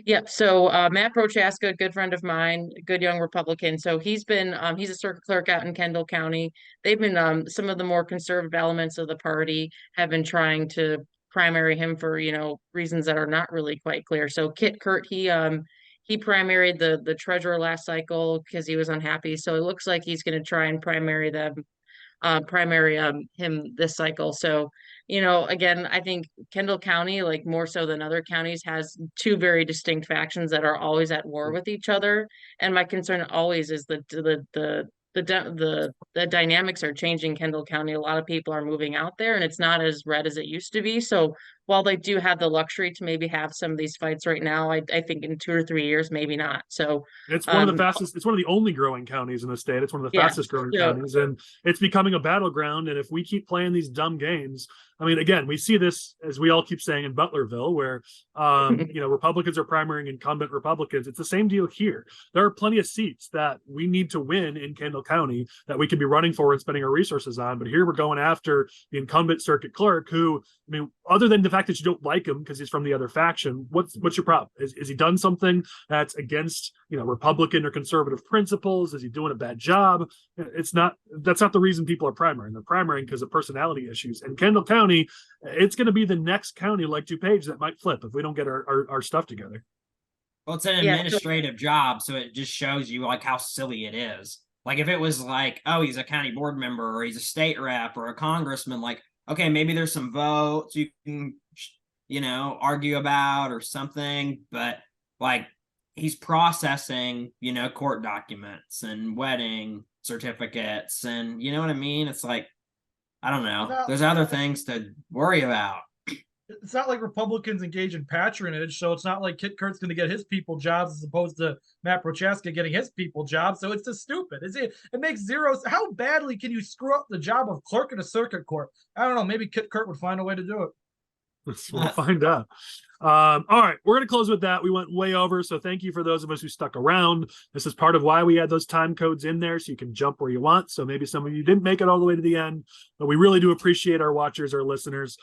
Yeah, so Matt Prochaska, good friend of mine, good young Republican. So he's a circuit clerk out in Kendall County. They've been some of the more conservative elements of the party have been trying to primary him for, you know, reasons that are not really quite clear. So Kuhrt, he primaried the treasurer last cycle because he was unhappy. So it looks like he's going to try and primary him this cycle. So, you know, again, I think Kendall County, like more so than other counties, has two very distinct factions that are always at war with each other. And my concern always is the dynamics are changing Kendall County. A lot of people are moving out there and it's not as red as it used to be. So while they do have the luxury to maybe have some of these fights right now, I think in 2 or 3 years, maybe not. So it's one of the fastest, it's one of the only growing counties in the state. It's one of the fastest growing counties, and it's becoming a battleground. And if we keep playing these dumb games, I mean, again, we see this, as we all keep saying, in Butlerville, where you know, Republicans are primarying incumbent Republicans. It's the same deal here. There are plenty of seats that we need to win in Kendall County that we could be running for and spending our resources on. But here we're going after the incumbent circuit clerk, who, I mean, other than the fact that you don't like him because he's from the other faction, what's your problem? Is he done something that's against, you know, Republican or conservative principles? Is he doing a bad job? That's not the reason people are primarying. They're primarying because of personality issues. And Kendall County, it's going to be the next county like DuPage that might flip if we don't get our stuff together. Well, it's an administrative job, so it just shows you like how silly it is. Like if it was like, oh, he's a county board member or he's a state rep or a congressman, like, okay, maybe there's some votes you can, you know, argue about or something, but like he's processing, you know, court documents and wedding certificates and you know what I mean? It's like, I don't know. There's other things to worry about. It's not like Republicans engage in patronage, so it's not like Kit Kurt's going to get his people jobs as opposed to Matt Prochaska getting his people jobs. So it's just stupid. It makes zero. How badly can you screw up the job of clerk in a circuit court? I don't know. Maybe Kit Kurt would find a way to do it. We'll find out. All right, we're going to close with that. We went way over, so thank you for those of us who stuck around. This is part of why we had those time codes in there, so you can jump where you want. So maybe some of you didn't make it all the way to the end, but we really do appreciate our watchers, our listeners.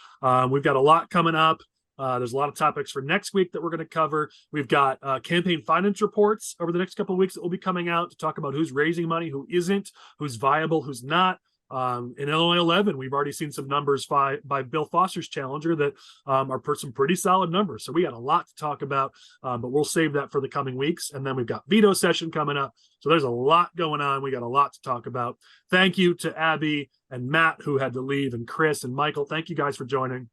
We've got a lot coming up. There's a lot of topics for next week that we're going to cover. We've got campaign finance reports over the next couple of weeks that will be coming out to talk about who's raising money, who isn't, who's viable, who's not. In Illinois 11, we've already seen some numbers by Bill Foster's challenger that are some pretty solid numbers. So we got a lot to talk about, but we'll save that for the coming weeks. And then we've got veto session coming up. So there's a lot going on. We got a lot to talk about. Thank you to Abby and Matt, who had to leave, and Chris and Michael. Thank you guys for joining.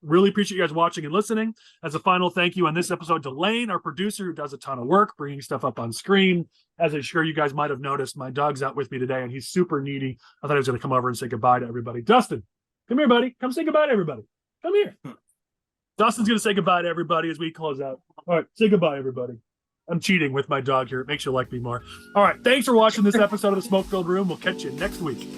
Really appreciate you guys watching and listening. As a final thank you on this episode to Lane, our producer, who does a ton of work bringing stuff up on screen. As I'm sure you guys might have noticed, my dog's out with me today and he's super needy. I thought he was going to come over and say goodbye to everybody. Dustin, come here, buddy. Come say goodbye to everybody. Come here. Dustin's going to say goodbye to everybody as we close out. All right, say goodbye, everybody. I'm cheating with my dog here. It makes you like me more. All right, thanks for watching this episode of The Smoke-Filled Room. We'll catch you next week.